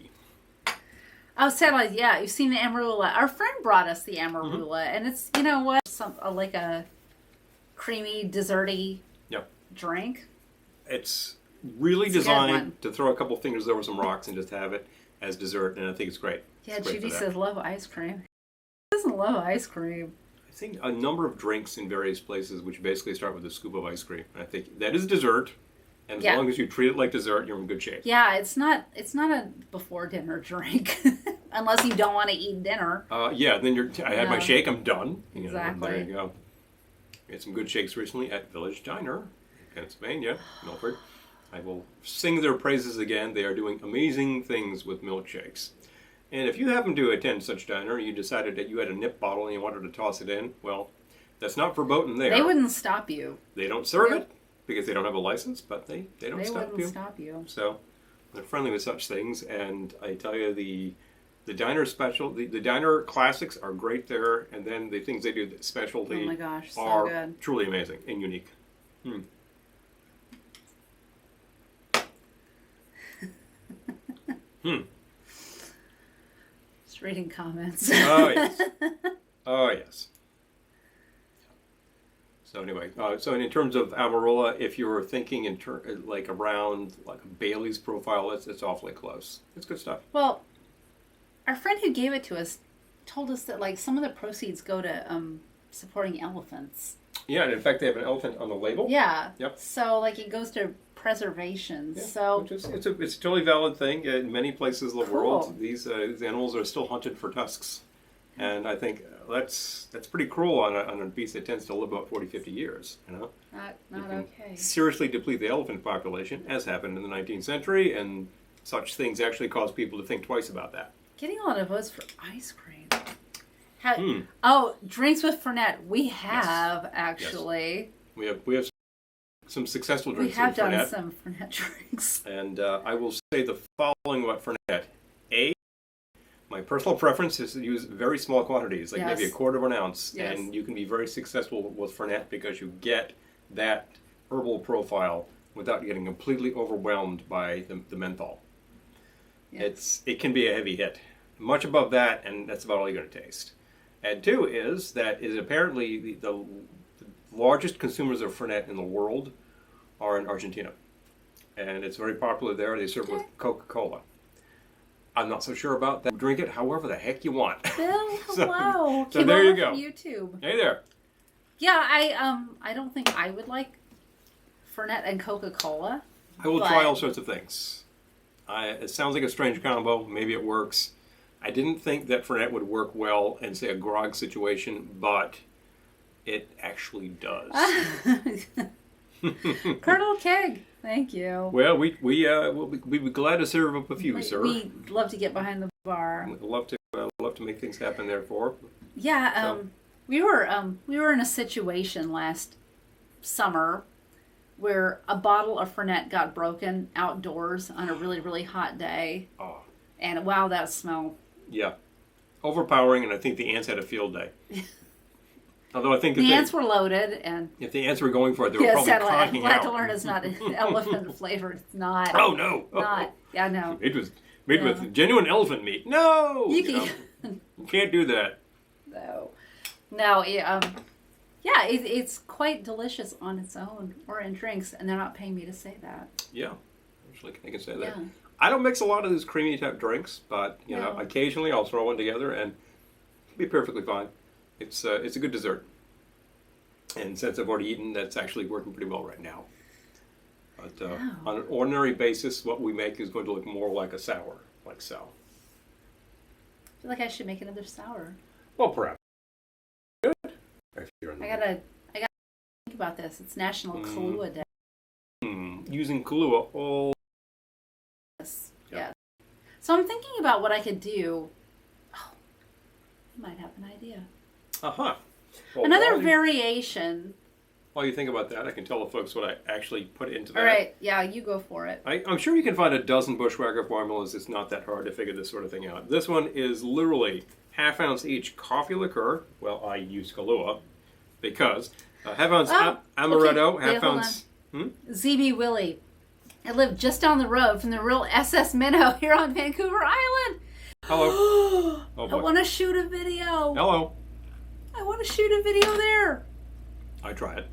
S1: I was saying, like, yeah, you've seen the Amarula. Our friend brought us the Amarula,
S2: Mm-hmm.
S1: and it's, you know what, like a creamy, desserty
S2: Yep.
S1: drink.
S2: It's really
S1: It's a good one.
S2: designed to throw a couple fingers over some rocks and just have it as dessert, and I think it's great.
S1: Yeah,
S2: It's great
S1: Judy
S2: for that.
S1: says love ice cream. Who doesn't love ice cream?
S2: I've seen a number of drinks in various places which basically start with a scoop of ice cream. And I think that is dessert, and as
S1: Yeah.
S2: long as you treat it like dessert, you're in good shape.
S1: Yeah, it's not a before dinner drink, unless you don't want to eat dinner.
S2: Yeah, then I had my
S1: No.
S2: shake, I'm done. You know,
S1: Exactly.
S2: there you go. We had some good shakes recently at Village Diner in Pennsylvania, Milford. I will sing their praises again. They are doing amazing things with milkshakes. And if you happen to attend such diner, you decided that you had a nip bottle and you wanted to toss it in, well, that's not verboten there.
S1: They wouldn't stop you.
S2: They don't serve
S1: They-
S2: it because they don't have a license, but they don't
S1: They
S2: stop
S1: wouldn't
S2: you.
S1: stop you.
S2: So they're friendly with such things, and I tell you, the diner special, the diner classics are great there, and then the things they do that specialty
S1: Oh my gosh, so
S2: are
S1: good.
S2: truly amazing and unique.
S1: Just reading comments.
S2: Oh yes, oh yes. So anyway, so in terms of Amarula, if you were thinking like around like a Bailey's profile, it's awfully close. It's good stuff.
S1: Well, our friend who gave it to us told us that like some of the proceeds go to supporting elephants.
S2: Yeah, and in fact, they have an elephant on the label.
S1: Yeah.
S2: Yep.
S1: So like it goes to preservation.
S2: Yeah,
S1: So
S2: which is, it's a totally valid thing. In many places in the
S1: Cool.
S2: world, these animals are still hunted for tusks. And I think that's pretty cruel on a beast that tends to live about 40, 50 years, you know?
S1: not
S2: You can
S1: okay.
S2: seriously deplete the elephant population, as happened in the 19th century, and such things actually cause people to think twice about that.
S1: Getting a lot of votes for ice cream.
S2: Hmm.
S1: Oh, drinks with Fernet. We have actually.
S2: We have some successful
S1: We
S2: drinks
S1: have
S2: with
S1: done
S2: Fernet,
S1: some Fernet drinks.
S2: and I will say the following about Fernet. A, my personal preference is to use very small quantities, like maybe a
S1: Yes.
S2: quarter of an ounce,
S1: Yes.
S2: and you can be very successful with Fernet because you get that herbal profile without getting completely overwhelmed by the menthol.
S1: Yes.
S2: It can be a heavy hit. Much above that, and that's about all you're going to taste. And two is that is apparently the largest consumers of Fernet in the world are in Argentina. And it's very popular there. They serve with Coca-Cola. I'm not so sure about that. Drink it however the heck you want.
S1: Bill,
S2: So-
S1: hello.
S2: so
S1: Came
S2: there you
S1: over
S2: go.
S1: from YouTube.
S2: Hey there.
S1: Yeah, I don't think I would like Fernet and Coca-Cola.
S2: I will
S1: But-
S2: try all sorts of things. It sounds like a strange combo. Maybe it works. I didn't think that Fernet would work well in, say, a grog situation, but it actually does.
S1: Colonel Keg, thank you.
S2: Well, we'd be glad to serve up a few, sir.
S1: We'd love to get behind the bar.
S2: We'd love to make things happen there for.
S1: Yeah,
S2: So-
S1: we were in a situation last summer where a bottle of Fernet got broken outdoors on a really, really hot day.
S2: Oh,
S1: And wow, that smell.
S2: yeah. Overpowering, and I think the ants had a field day. Although I think
S1: The ants were loaded, and
S2: if the ants were going for it, they were probably
S1: sadly, I'm
S2: cocking
S1: glad
S2: out.
S1: to learn it's not elephant flavored. It's not.
S2: Oh no!
S1: Not. Yeah, no.
S2: It was made with genuine elephant meat. No,
S1: You
S2: you can't do that.
S1: No. Yeah, it's quite delicious on its own or in drinks, and they're not paying me to say that.
S2: Yeah, actually, I can say that.
S1: Yeah.
S2: I don't mix a lot of these creamy type drinks, but you know, occasionally I'll throw one together and it'll be perfectly fine. It's a good dessert, and since I've already eaten, that's actually working pretty well right now. But on an ordinary basis, what we make is going to look more like a sour, like so.
S1: I feel like I should make another sour.
S2: Well, perhaps. Good.
S1: I gotta think about this. It's National Kahlua Day.
S2: Using Kahlua all.
S1: Yeah. So I'm thinking about what I could do. Oh, I might have an idea.
S2: Uh-huh. Well,
S1: Another variation.
S2: While you think about that, I can tell the folks what I actually put into that.
S1: All right. Yeah, you go for it.
S2: I'm sure you can find a dozen bushwhacker formulas. It's not that hard to figure this sort of thing out. This one is literally ½ ounce each coffee liqueur. Well, I use Kahlua because ½ ounce amaretto,
S1: okay.
S2: ½ ounce.
S1: ZB Willie. I live just down the road from the real SS Minnow here on Vancouver Island.
S2: Hello. Oh,
S1: I want to shoot a video.
S2: Hello.
S1: I want to shoot a video there.
S2: I try it.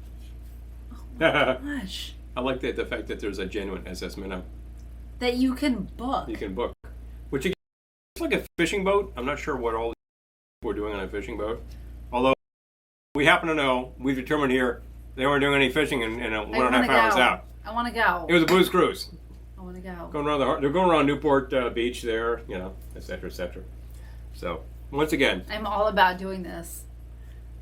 S1: Gosh.
S2: I like the fact that there's a genuine SS Minnow.
S1: That you can book.
S2: You can book. Which is like a fishing boat. I'm not sure what all we're doing on a fishing boat. Although we happen to know, we've determined here, they weren't doing any fishing in 1.5 hours out.
S1: I want to go.
S2: It was a booze cruise.
S1: I want to go.
S2: Going around they're going around Newport Beach there, you know, et cetera, et cetera. So, once again.
S1: I'm all about doing this.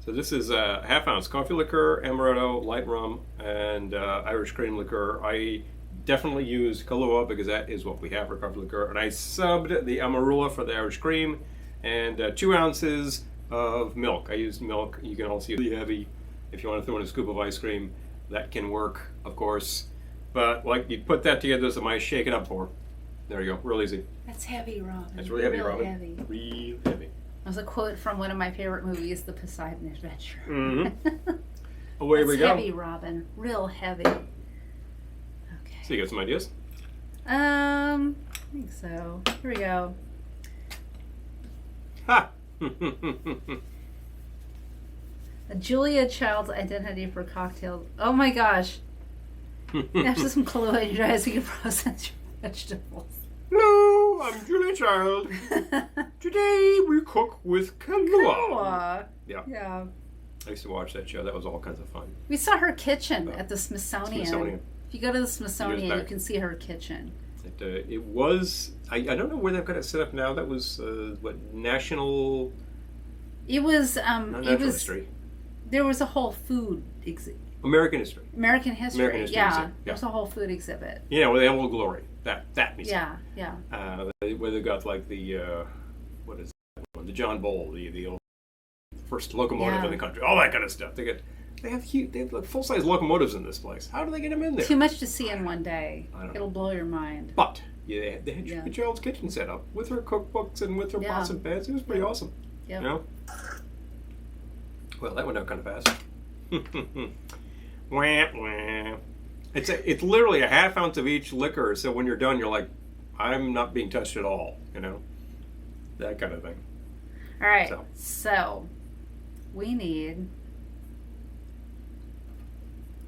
S2: So this is ½ ounce coffee liqueur, amaretto, light rum, and Irish cream liqueur. I definitely use Kahlua because that is what we have for coffee liqueur. And I subbed the Amarula for the Irish cream and 2 ounces of milk. I used milk. You can also use really heavy if you want to throw in a scoop of ice cream. That can work, of course. But like you put that together, so I shake it up for. There you go, real easy.
S1: That's heavy, Robin.
S2: That's really heavy,
S1: Real
S2: Robin.
S1: Heavy.
S2: Real heavy.
S1: That was a quote from one of my favorite movies, The Poseidon Adventure.
S2: Mm-hmm. Away we go.
S1: Heavy, Robin. Real heavy. Okay.
S2: So you got some ideas?
S1: I think so. Here we go.
S2: Ha!
S1: A Julia Child's identity for cocktails. Oh my gosh. After some Kahlua in your eyes, you can process your vegetables.
S2: Hello, I'm Julia Child. Today we cook with Kahlua. Yeah.
S1: Yeah.
S2: I used to watch that show. That was all kinds of fun.
S1: We saw her kitchen at the Smithsonian. If you go to the Smithsonian, you can see her kitchen.
S2: It was, I don't know where they've got it set up now. That was, national...
S1: It was,
S2: history.
S1: There was a whole food exhibit.
S2: American history.
S1: American history, yeah.
S2: Museum.
S1: There's a whole food exhibit.
S2: Yeah, where they have Old Glory. That museum.
S1: Yeah.
S2: Where they got like the, what is that one? The John Bull, the old first locomotive in the country. All that kind of stuff. They have like full-size locomotives in this place. How do they get them in there?
S1: Too much to see in one day.
S2: I don't know.
S1: It'll blow your mind.
S2: But yeah, they had Julia Child's kitchen set up with her cookbooks and with her pots and pans. It was pretty awesome.
S1: Yeah.
S2: You know? Well, that went out kind of fast. Wah, wah. It's literally a ½ ounce of each liquor, so when you're done, you're like, I'm not being touched at all, you know? That kind of thing.
S1: All right, so we need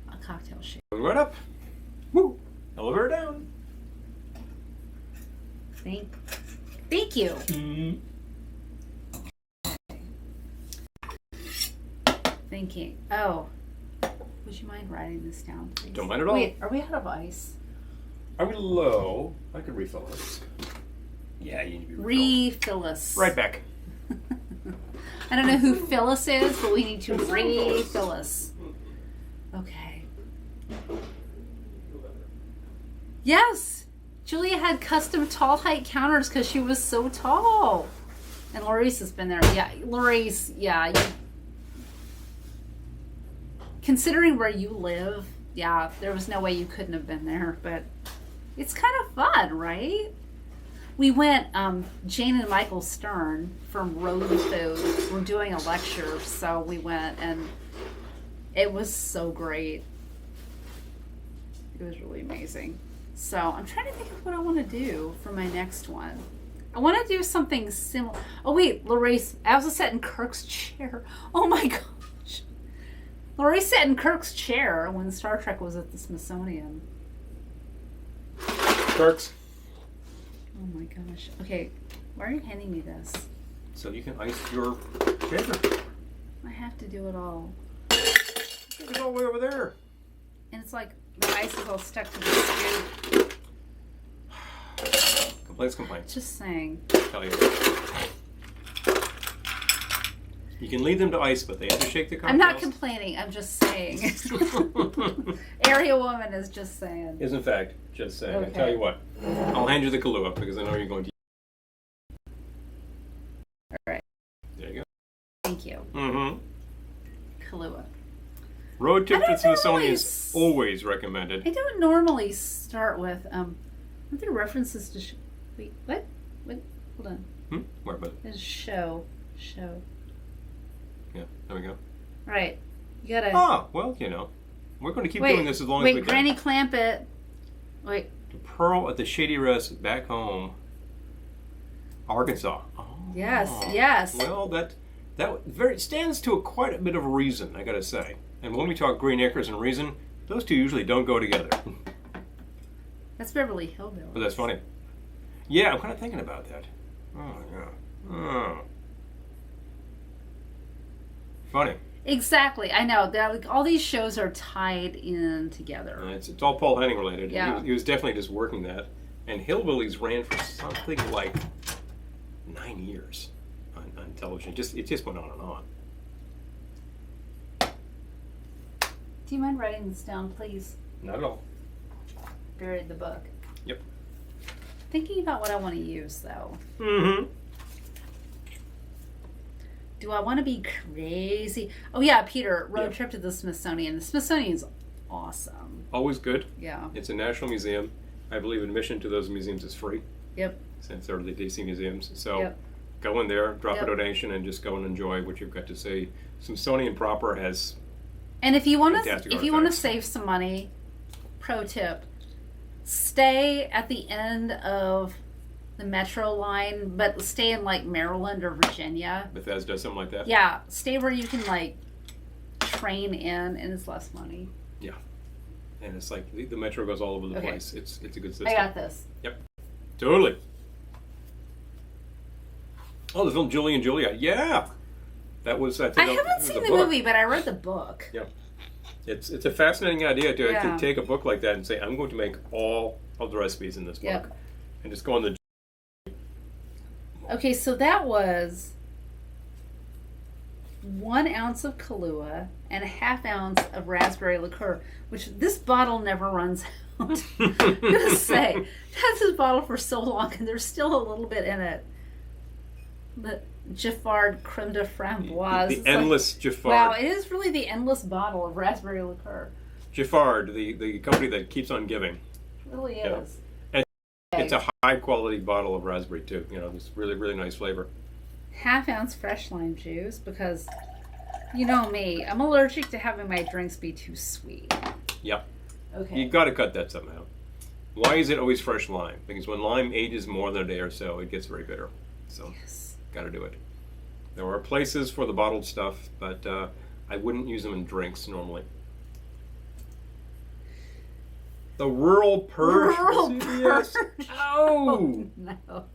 S1: a cocktail shake.
S2: Going right up. Woo! Elevator down.
S1: Thank you.
S2: Mm-hmm.
S1: Thinking. Oh, would you mind writing this down, please?
S2: Don't mind at all.
S1: Wait, are we out of ice?
S2: Are we low? I could refill this. Yeah, you need to be
S1: refilled. Refill us.
S2: Right back.
S1: I don't know who Phyllis is, but we need to refill us. Okay. Yes! Julia had custom tall height counters because she was so tall. And Laurice has been there. Yeah, Laurice, yeah. Considering where you live, yeah, there was no way you couldn't have been there, but it's kind of fun, right? We went, Jane and Michael Stern from Road Food were doing a lecture, so we went, and it was so great. It was really amazing. So I'm trying to think of what I want to do for my next one. I want to do something similar. Oh wait, Lorraine, I also sat in Kirk's chair. Oh my gosh. Lorraine sat in Kirk's chair when Star Trek was at the Smithsonian.
S2: Kirk's.
S1: Oh my gosh. Okay, why are you handing me this?
S2: So you can ice your shaker.
S1: I have to do it all.
S2: It's all the way over there.
S1: And it's like the ice is all stuck to the scoop.
S2: Complaints.
S1: Just saying.
S2: Tell you. You can lead them to ice, but they have to shake the cocktails.
S1: I'm not complaining. I'm just saying. Area woman is just saying.
S2: Is in fact just saying.
S1: Okay.
S2: I tell you what. I'll hand you the Kahlua because I know you're going to.
S1: All right.
S2: There you go.
S1: Thank you.
S2: Mm-hmm.
S1: Kahlua.
S2: Road trip to Smithsonian
S1: normally
S2: is always recommended.
S1: I don't normally start with aren't there references to wait, what? Hold on.
S2: Where but?
S1: There's show.
S2: Yeah, there we go.
S1: Right. You gotta
S2: Well, we're going to keep doing this as long as we can.
S1: Wait, Granny Clampett. Wait.
S2: The Pearl at the Shady Rest back home, Arkansas. Oh.
S1: Yes.
S2: Well, that stands to quite a bit of a reason, I got to say. And when we talk Green Acres and reason, those two usually don't go together.
S1: That's Beverly Hillbillies.
S2: But that's funny. Yeah, I'm kind of thinking about that. Oh, yeah. Oh. Funny.
S1: Exactly. I know. All these shows are tied in together.
S2: It's all Paul Henning related.
S1: Yeah.
S2: He was definitely just working that. And Hillbillies ran for something like 9 years on television. It just went on and on.
S1: Do you mind writing this down, please?
S2: Not at all.
S1: Buried the book.
S2: Yep.
S1: Thinking about what I want to use, though.
S2: Mm-hmm.
S1: Do I want to be crazy? Oh, yeah, Peter, road trip to the Smithsonian. The Smithsonian's awesome.
S2: Always good.
S1: Yeah.
S2: It's a national museum. I believe admission to those museums is free.
S1: Yep.
S2: Since they're the DC museums. So
S1: Yep.
S2: go in there, drop a donation, and just go and enjoy what you've got to see. Smithsonian proper has...
S1: And if you want
S2: fantastic
S1: to
S2: artifacts.
S1: save some money, pro tip, stay at the end of the metro line, but stay in like Maryland or Virginia.
S2: Bethesda, something like that.
S1: Yeah, stay where you can like train in, and it's less money.
S2: Yeah. And it's like the metro goes all over the
S1: Okay.
S2: place. It's a good system.
S1: I got this.
S2: Yep. Totally. Oh, the film Julie and Juliet. Yeah. That was, I think,
S1: I haven't seen the
S2: book.
S1: movie, but I read the book.
S2: Yeah. It's a fascinating idea to
S1: Yeah.
S2: take a book like that and say, I'm going to make all of the recipes in this book.
S1: Yep.
S2: And just go on the...
S1: Okay, so that was 1 ounce of Kahlua and a ½ ounce of raspberry liqueur, which this bottle never runs out. I'm gonna say, I've had this bottle for so long, and there's still a little bit in it. The Giffard Creme de Framboise.
S2: The
S1: It's
S2: endless Giffard.
S1: Wow, it is really the endless bottle of raspberry liqueur.
S2: Giffard, the company that keeps on giving.
S1: It really
S2: Yeah.
S1: is.
S2: And it's a high quality bottle of raspberry too. It's really, really nice flavor.
S1: ½ ounce fresh lime juice, because you know me, I'm allergic to having my drinks be too sweet.
S2: Yep.
S1: Okay.
S2: You've got to cut that somehow. Why is it always fresh lime? Because when lime ages more than a day or so, it gets very bitter. So,
S1: Yes.
S2: got to do it. There are places for the bottled stuff, but I wouldn't use them in drinks normally. The Rural Purge.
S1: Rural
S2: CBS.
S1: Purge.
S2: Oh!
S1: No.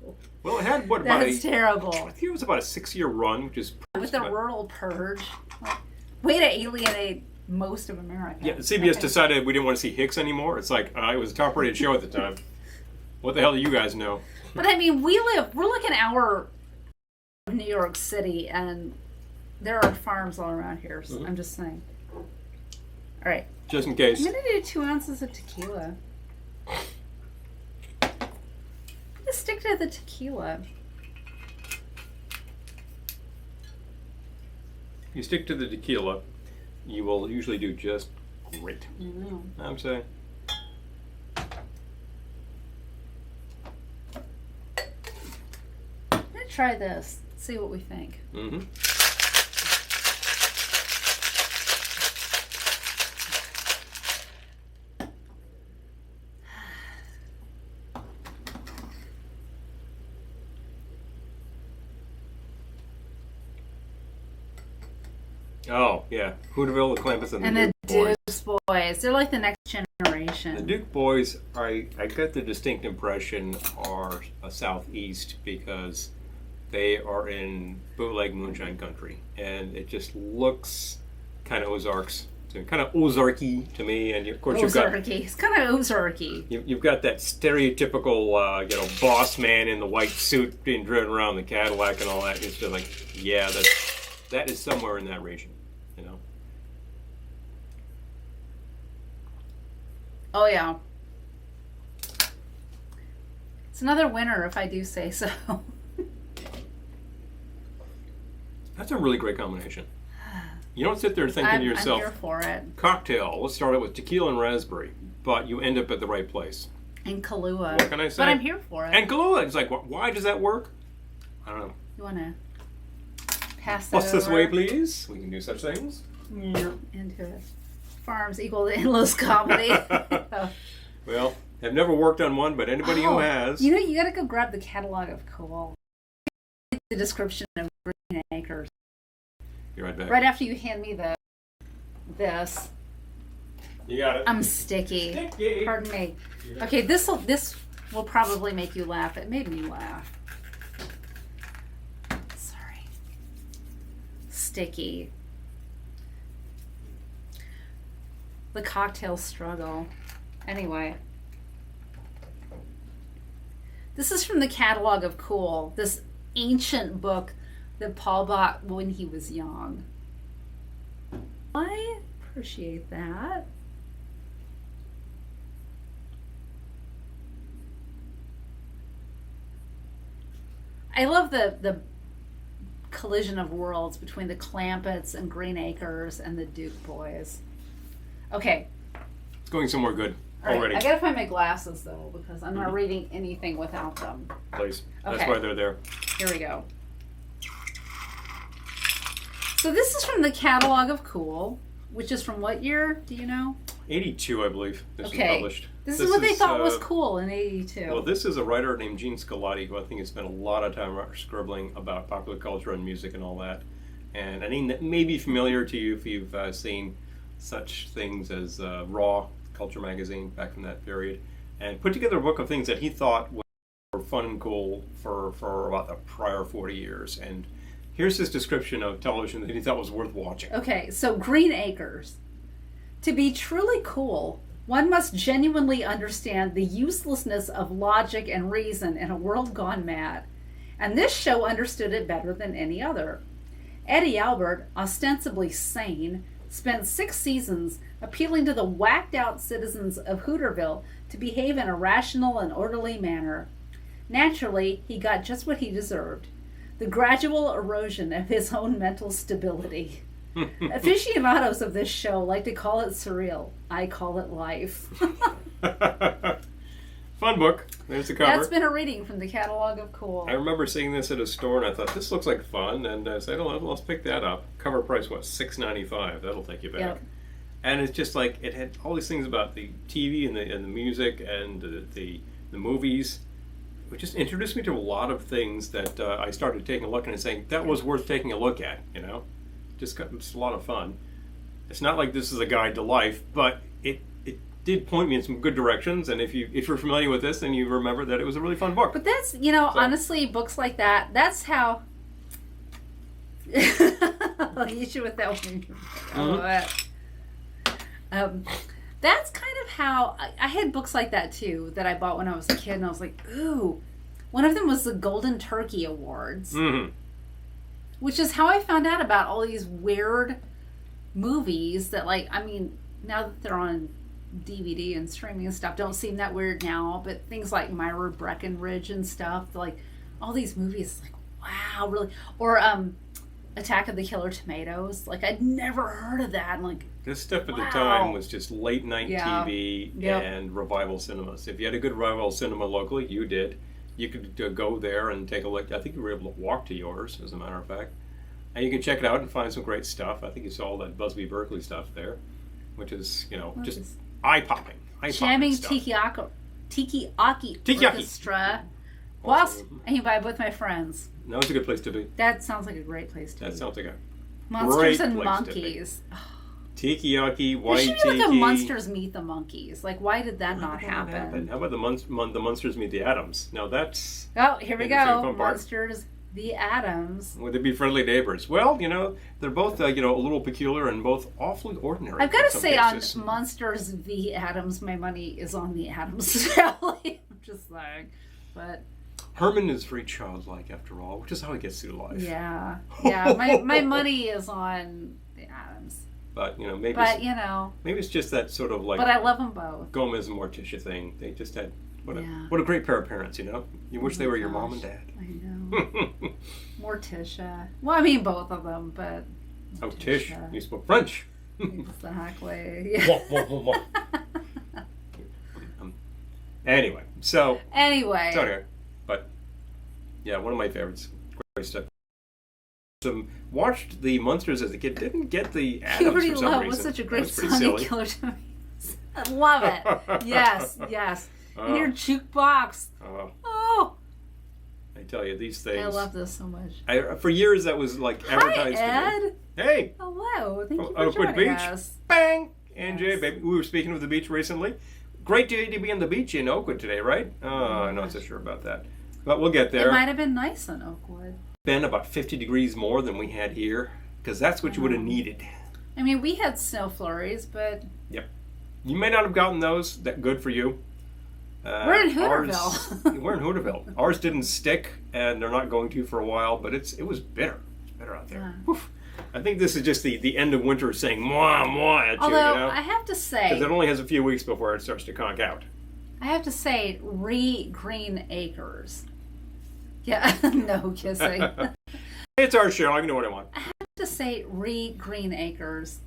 S2: Well, it had, what, about
S1: That's terrible.
S2: I think it was about a 6-year run, which is...
S1: With the rural purge. Way to alienate most of America.
S2: Yeah, CBS
S1: Okay.
S2: decided we didn't want to see Hicks anymore. It's like, it was a top-rated show at the time. What the hell do you guys know?
S1: But I mean, we're like an hour from New York City, and there are farms all around here, so I'm just saying. All right.
S2: Just in case.
S1: I'm going to do 2 ounces of tequila. Let's stick to the tequila.
S2: You stick to the tequila, you will usually do just great.
S1: I know.
S2: I'm saying.
S1: try this. See what we think.
S2: Mm-hmm. Oh, yeah. Hooterville, the Clampets, and
S1: And
S2: the Duke Boys.
S1: Dukes Boys. They're like the next generation.
S2: The Duke Boys, I got the distinct impression, are a southeast because they are in bootleg moonshine country. And it just looks kind of Ozarks. Kind of Ozarky to me. And of course
S1: Ozarky. It's kind of Ozarky.
S2: You've got that stereotypical, boss man in the white suit being driven around the Cadillac and all that. It's just like, yeah, that is somewhere in that region, you know.
S1: Oh, yeah. It's another winner, if I do say so.
S2: That's a really great combination. You don't sit there thinking to yourself,
S1: I'm here for it.
S2: cocktail, let's start it with tequila and raspberry, but you end up at the right place.
S1: And Kahlua.
S2: What can I say?
S1: But I'm here for it.
S2: And Kahlua, it's like, why does that work? I don't know.
S1: You want to pass that
S2: What's this
S1: over?
S2: way, please? We can do such things.
S1: Yeah, into it. Farms equal to endless comedy. Oh.
S2: Well, I've never worked on one, but anybody who has.
S1: You know, you got to go grab the catalog of Cool. The description of Green Acres.
S2: Be right back.
S1: Right after you hand me this.
S2: You got it.
S1: I'm sticky.
S2: Sticky.
S1: Pardon me. Okay, this will probably make you laugh. It made me laugh. Sorry. Sticky. The cocktail struggle. Anyway. This is from the catalog of Cool. This ancient book that Paul bought when he was young. I appreciate that. I love the collision of worlds between the Clampets and Green Acres and the Duke Boys. Okay.
S2: It's going somewhere good
S1: All right.
S2: already.
S1: I gotta find my glasses though because I'm not reading anything without them.
S2: Please. That's
S1: Okay.
S2: why they're there.
S1: Here we go. So this is from the catalog of Cool, which is from what year? Do you know?
S2: 82, I believe. This was
S1: Okay.
S2: published.
S1: This is what they thought was cool in 82.
S2: Well, this is a writer named Gene Scolati, who I think has spent a lot of time scribbling about popular culture and music and all that. And a name that may be familiar to you if you've seen such things as Raw, Culture Magazine, back from that period. And put together a book of things that he thought were fun and cool for about the prior 40 years. And here's his description of television that he thought was worth watching.
S1: Okay, so Green Acres. To be truly cool, one must genuinely understand the uselessness of logic and reason in a world gone mad. And this show understood it better than any other. Eddie Albert, ostensibly sane, spent 6 seasons appealing to the whacked-out citizens of Hooterville to behave in a rational and orderly manner. Naturally, he got just what he deserved: the gradual erosion of his own mental stability. Aficionados of this show like to call it surreal. I call it life.
S2: Fun book. There's the cover.
S1: That's been a reading from the catalog of Cool.
S2: I remember seeing this at a store and I thought, this looks like fun, and I said, oh, let's pick that up. Cover price, what, $6.95? That'll take you back.
S1: Yep.
S2: And it's just like, it had all these things about the TV and the music and the movies. It just introduced me to a lot of things that I started taking a look at and saying, that was worth taking a look at, you know? It's a lot of fun. It's not like this is a guide to life, but it did point me in some good directions, and if you're familiar with this, then you remember that it was a really fun book.
S1: But that's, honestly, books like that, that's how... I'll hit you with that one. That's kind of how... I had books like that, too, that I bought when I was a kid, and I was like, ooh. One of them was the Golden Turkey Awards.
S2: Mm-hmm.
S1: Which is how I found out about all these weird movies that, now that they're on DVD and streaming and stuff, don't seem that weird now. But things like Myra Breckenridge and stuff, like all these movies, like, wow, really. Or Attack of the Killer Tomatoes. Like, I'd never heard of that. And
S2: This stuff at
S1: wow.
S2: the time was just late night
S1: Yeah.
S2: TV
S1: Yep.
S2: and revival cinemas. If you had a good revival cinema locally, you did. You could go there and take a look. I think you were able to walk to yours, as a matter of fact. And you can check it out and find some great stuff. I think you saw all that Busby Berkeley stuff there, which is, just eye-popping.
S1: Jamming Tiki-Aki Orchestra. Whilst I by with my friends.
S2: That was a good place to be.
S1: That sounds like a great place to be.
S2: That sounds like a
S1: Monsters
S2: great
S1: and
S2: place
S1: Monkeys.
S2: Tiki-Aki,
S1: There
S2: White
S1: should be
S2: Tiki.
S1: like a Monsters Meet the Monkeys. Like, why did that not
S2: How
S1: happen?
S2: about the Monsters Meet the Addams? Now that's...
S1: Oh, here we
S2: Interesting
S1: go.
S2: fun part.
S1: Monsters the Addams.
S2: Would they be friendly neighbors? Well, they're both, a little peculiar and both awfully ordinary.
S1: I've got
S2: in
S1: to
S2: some
S1: say,
S2: cases.
S1: on Monsters v. Addams, my money is on the Addams family. I'm just saying. But...
S2: Herman is very childlike, after all, which is how he gets through life.
S1: Yeah. My money is on the Addams.
S2: But, maybe maybe it's just that sort of like...
S1: But I love them both.
S2: Gomez and Morticia thing. They just had... What
S1: Yeah.
S2: a great pair of parents, You wish they were your mom and
S1: gosh.
S2: dad.
S1: I know. Morticia. Well, I mean both of them, but...
S2: Oh, Tish,
S1: Morticia.
S2: you spoke French.
S1: Exactly. Yeah.
S2: Anyway, so...
S1: Anyway.
S2: But, yeah, one of my favorites. Great stuff. Watched the Munsters as a kid. Didn't get the Addams
S1: Puberty
S2: for some
S1: Love
S2: reason.
S1: was such a
S2: That
S1: great
S2: was pretty
S1: song
S2: silly.
S1: in Killer to me. I love it. Yes. In your jukebox. Oh.
S2: I tell you, these things...
S1: I love this so much.
S2: For years, that was like advertised
S1: Hi,
S2: to
S1: Ed.
S2: me. Hey!
S1: Hello. Thank you for
S2: Oakwood
S1: joining
S2: Beach.
S1: us.
S2: Bang! NJ,
S1: Yes.
S2: baby. We were speaking of the beach recently. Great day to be on the beach in Oakwood today, right? I'm not so sure about that. But we'll get there.
S1: It might have been nice in Oakwood.
S2: Been about 50 degrees more than we had here, because that's what you would have needed.
S1: I mean, we had snow flurries, but...
S2: Yep. You may not have gotten those. That good for you.
S1: We're in Hooterville.
S2: We're in Hooterville. Ours didn't stick, and they're not going to for a while, but it was bitter. It's bitter out there.
S1: Yeah.
S2: Oof. I think this is just the end of winter saying mwah, mwah at
S1: Although,
S2: you,
S1: I have to say...
S2: Because it only has a few weeks before it starts to conk out.
S1: I have to say, Green Acres. Yeah, no kissing.
S2: It's our show. I can do what I want.
S1: I have to say, Green Acres.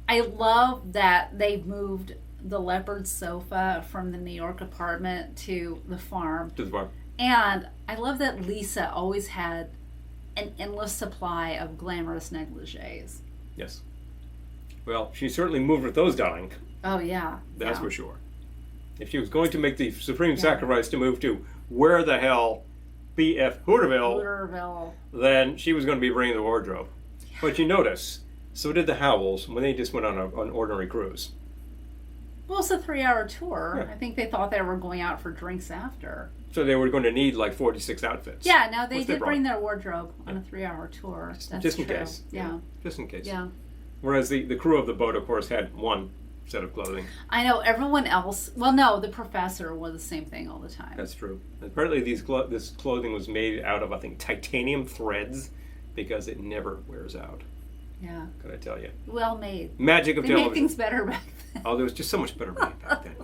S1: I love that they've moved the leopard sofa from the New York apartment to the farm.
S2: To the farm.
S1: And I love that Lisa always had an endless supply of glamorous negligees.
S2: Yes. Well, she certainly moved with those, darling.
S1: Oh, yeah.
S2: That's
S1: yeah.
S2: for sure. If she was going to make the supreme sacrifice to move to where the hell BF Hooterville, then she was going to be bringing the wardrobe. Yeah. But you notice, so did the Howells when they just went on an ordinary cruise.
S1: Well, it's a 3-hour tour.
S2: Yeah.
S1: I think they thought they were going out for drinks after.
S2: So they were going to need like 46 outfits.
S1: Yeah, no, they
S2: Which
S1: did
S2: brought.
S1: bring their wardrobe on a 3-hour tour. That's
S2: just in
S1: true.
S2: case.
S1: Yeah.
S2: Just in case.
S1: Yeah.
S2: Whereas the crew of the boat, of course, had one set of clothing.
S1: I know everyone else. Well, no, the professor wore the same thing all the time.
S2: That's true. Apparently, this clothing was made out of, I think, titanium threads because it never wears out.
S1: Yeah.
S2: Could I tell you?
S1: Well made.
S2: Magic of
S1: They
S2: television.
S1: made things better back then.
S2: Oh, there was just so much better money back then,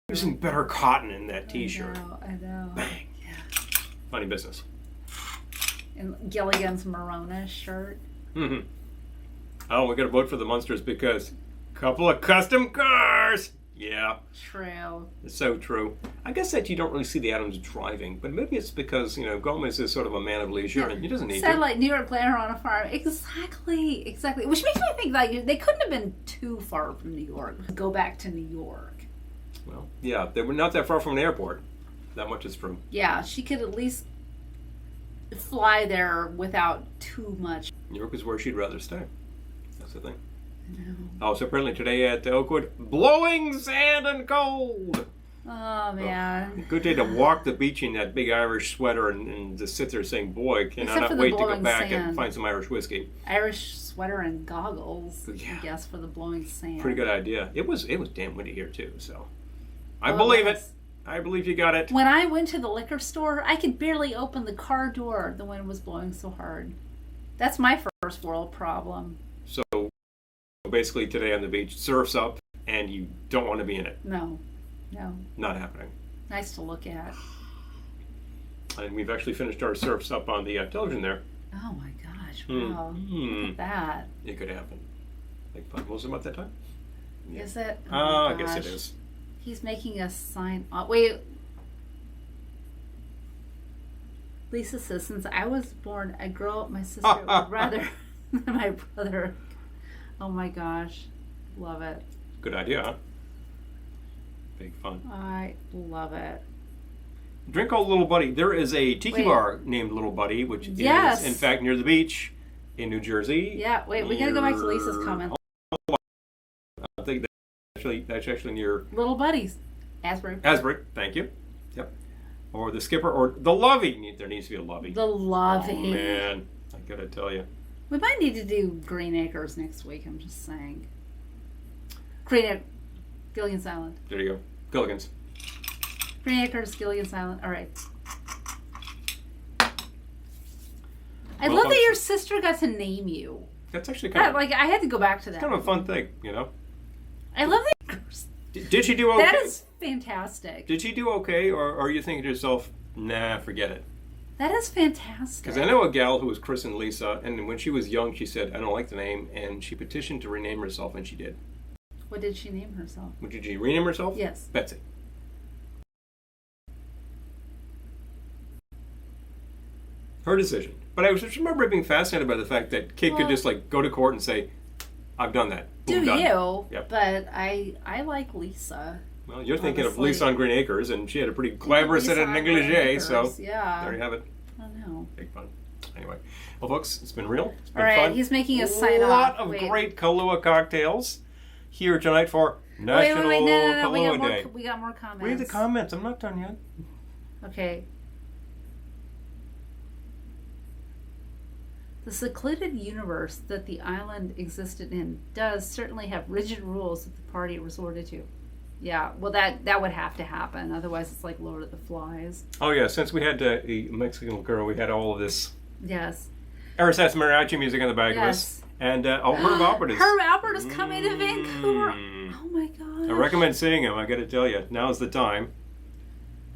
S2: Using better cotton in that T-shirt.
S1: I know.
S2: Bang.
S1: Yeah.
S2: Funny business.
S1: And Gilligan's Morona shirt.
S2: Mm-hmm. Oh, we got to vote for the Munsters because couple of custom cars. Yeah.
S1: True.
S2: It's so true. I guess that you don't really see the Addams driving, but maybe it's because, Gomez is sort of a man of leisure and he doesn't need
S1: Said
S2: to.
S1: like New York Glamour on a farm. Exactly. Which makes me think like they couldn't have been too far from New York. Go back to New York.
S2: Well, yeah, they were not that far from an airport. That much is true.
S1: Yeah, she could at least fly there without too much.
S2: New York is where she'd rather stay. That's the thing.
S1: I know.
S2: Oh, so apparently today at Oakwood, blowing sand and cold.
S1: Oh, man.
S2: Good day to walk the beach in that big Irish sweater and just sit there saying, boy, can
S1: Except
S2: I
S1: for
S2: not
S1: the
S2: wait to go
S1: blowing
S2: back and
S1: sand.
S2: find some Irish whiskey.
S1: Irish sweater and goggles,
S2: Yeah.
S1: I guess, for the blowing sand.
S2: Pretty good idea. It was damn windy here too, so I
S1: Oh,
S2: believe
S1: yes.
S2: it. I believe you got it.
S1: When I went to the liquor store, I could barely open the car door. The wind was blowing so hard. That's my first world problem.
S2: So basically today on the beach, surf's up and you don't want to be in it.
S1: No.
S2: Not happening.
S1: Nice to look at.
S2: And we've actually finished our surfs up on the television there.
S1: Oh my gosh, wow. Look at that.
S2: It could happen. Like fun. Was it about that time?
S1: Is it? Oh
S2: I
S1: my
S2: guess it
S1: gosh.
S2: is.
S1: He's making us sign off. Wait. Lisa says, since I was born a girl, my sister would rather than my brother. Oh my gosh. Love it.
S2: Good idea, huh? Big fun.
S1: I love it.
S2: Drink Old Little Buddy. There is a tiki bar named Little Buddy, which is, in fact, near the beach in New Jersey.
S1: Yeah, wait, we gotta go back to Lisa's comment.
S2: I think that's actually near
S1: Little Buddies. Asbury.
S2: Asbury, thank you. Yep. Or the Skipper, or the Lovey. There needs to be a Lovey.
S1: The Lovey.
S2: Oh, man. I gotta tell you.
S1: We might need to do Green Acres next week, I'm just saying. Green Acres. Gilligan's Island.
S2: There you go. Gilligan's.
S1: Green Acres, Gilligan's Island. All right. I love that your sister got to name you.
S2: That's actually kind of...
S1: Like, I had to go back to that.
S2: It's kind of a fun thing, you know?
S1: I love that.
S2: Did she do okay?
S1: That is fantastic.
S2: Did she do okay, or are you thinking to yourself, nah, forget it?
S1: That is fantastic.
S2: Because I know a gal who was christened Lisa, and when she was young, she said, I don't like the name, and she petitioned to rename herself, and she did.
S1: What did she name herself?
S2: Did she rename herself?
S1: Yes.
S2: Betsy. Her decision. But I just remember being fascinated by the fact that kid could just like go to court and say, I've done that. Boom, done.
S1: You?
S2: Yep.
S1: But I like Lisa.
S2: Well, you're thinking of Lisa on Green Acres, and she had a pretty glamorous set of negligee, so there you have it.
S1: I know.
S2: Big fun. Anyway. Well, folks, it's been real. It's been
S1: All right,
S2: fun.
S1: he's making us sign off.
S2: A lot of great Kahlua cocktails here tonight for National Kahlua Day.
S1: We got more comments.
S2: Read the comments. I'm not done yet.
S1: Okay. The secluded universe that the island existed in does certainly have rigid rules that the party resorted to. Yeah, well, that would have to happen. Otherwise, it's like Lord of the Flies.
S2: Oh, yeah. Since we had a Mexican girl, we had all of this
S1: Yes.
S2: Ersatz mariachi music in the back of us. And Herb Alpert is...
S1: Herb Alpert is coming to Vancouver. Oh, my gosh.
S2: I recommend seeing him. I got to tell you. Now's the time.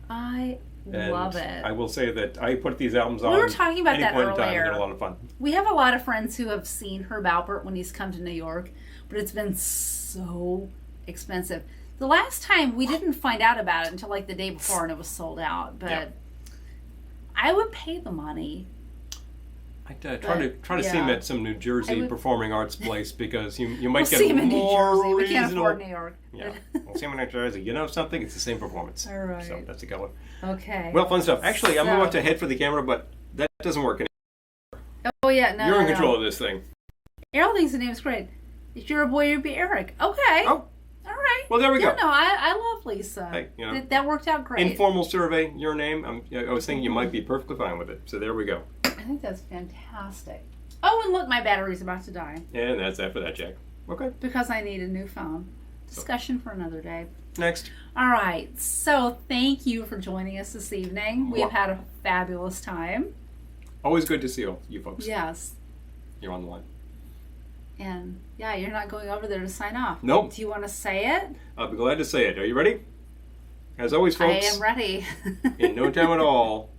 S1: I love it.
S2: I will say that I put these albums on.
S1: We were talking about that earlier.
S2: They're a lot of fun.
S1: We have a lot of friends who have seen Herb Alpert when he's come to New York, but it's been so expensive. The last time we didn't find out about it until like the day before, and it was sold out. But I would pay the money.
S2: I'd try to see him at some New Jersey performing arts place because you might get
S1: see him in
S2: more
S1: New Jersey. We can't
S2: reasonable.
S1: afford New York.
S2: Yeah, we'll see him in New Jersey. You know something? It's the same performance.
S1: All right.
S2: So that's a good one.
S1: Okay.
S2: Well, fun stuff. Actually, I'm about to head for the camera, but that doesn't work anymore.
S1: Oh yeah, no.
S2: You're in control of this thing.
S1: Errol thinks the name's great. If you're a boy, you'd be Eric. Okay.
S2: Oh.
S1: All right.
S2: Well, there we go.
S1: No, I love Lisa.
S2: Hey, you know,
S1: that worked out great.
S2: Informal survey, your name. I was thinking you might be perfectly fine with it. So there we go.
S1: I think that's fantastic. Oh, and look, my battery's about to die.
S2: And that's after that, Jack. Okay.
S1: Because I need a new phone. Discussion for another day.
S2: Next.
S1: All right. So thank you for joining us this evening. We've had a fabulous time.
S2: Always good to see you folks.
S1: Yes.
S2: You're on the line.
S1: And yeah, you're not going over there to sign off.
S2: Nope.
S1: Do you want to say it?
S2: I'll be glad to say it. Are you ready? As always, folks.
S1: I am ready.
S2: In no time at all,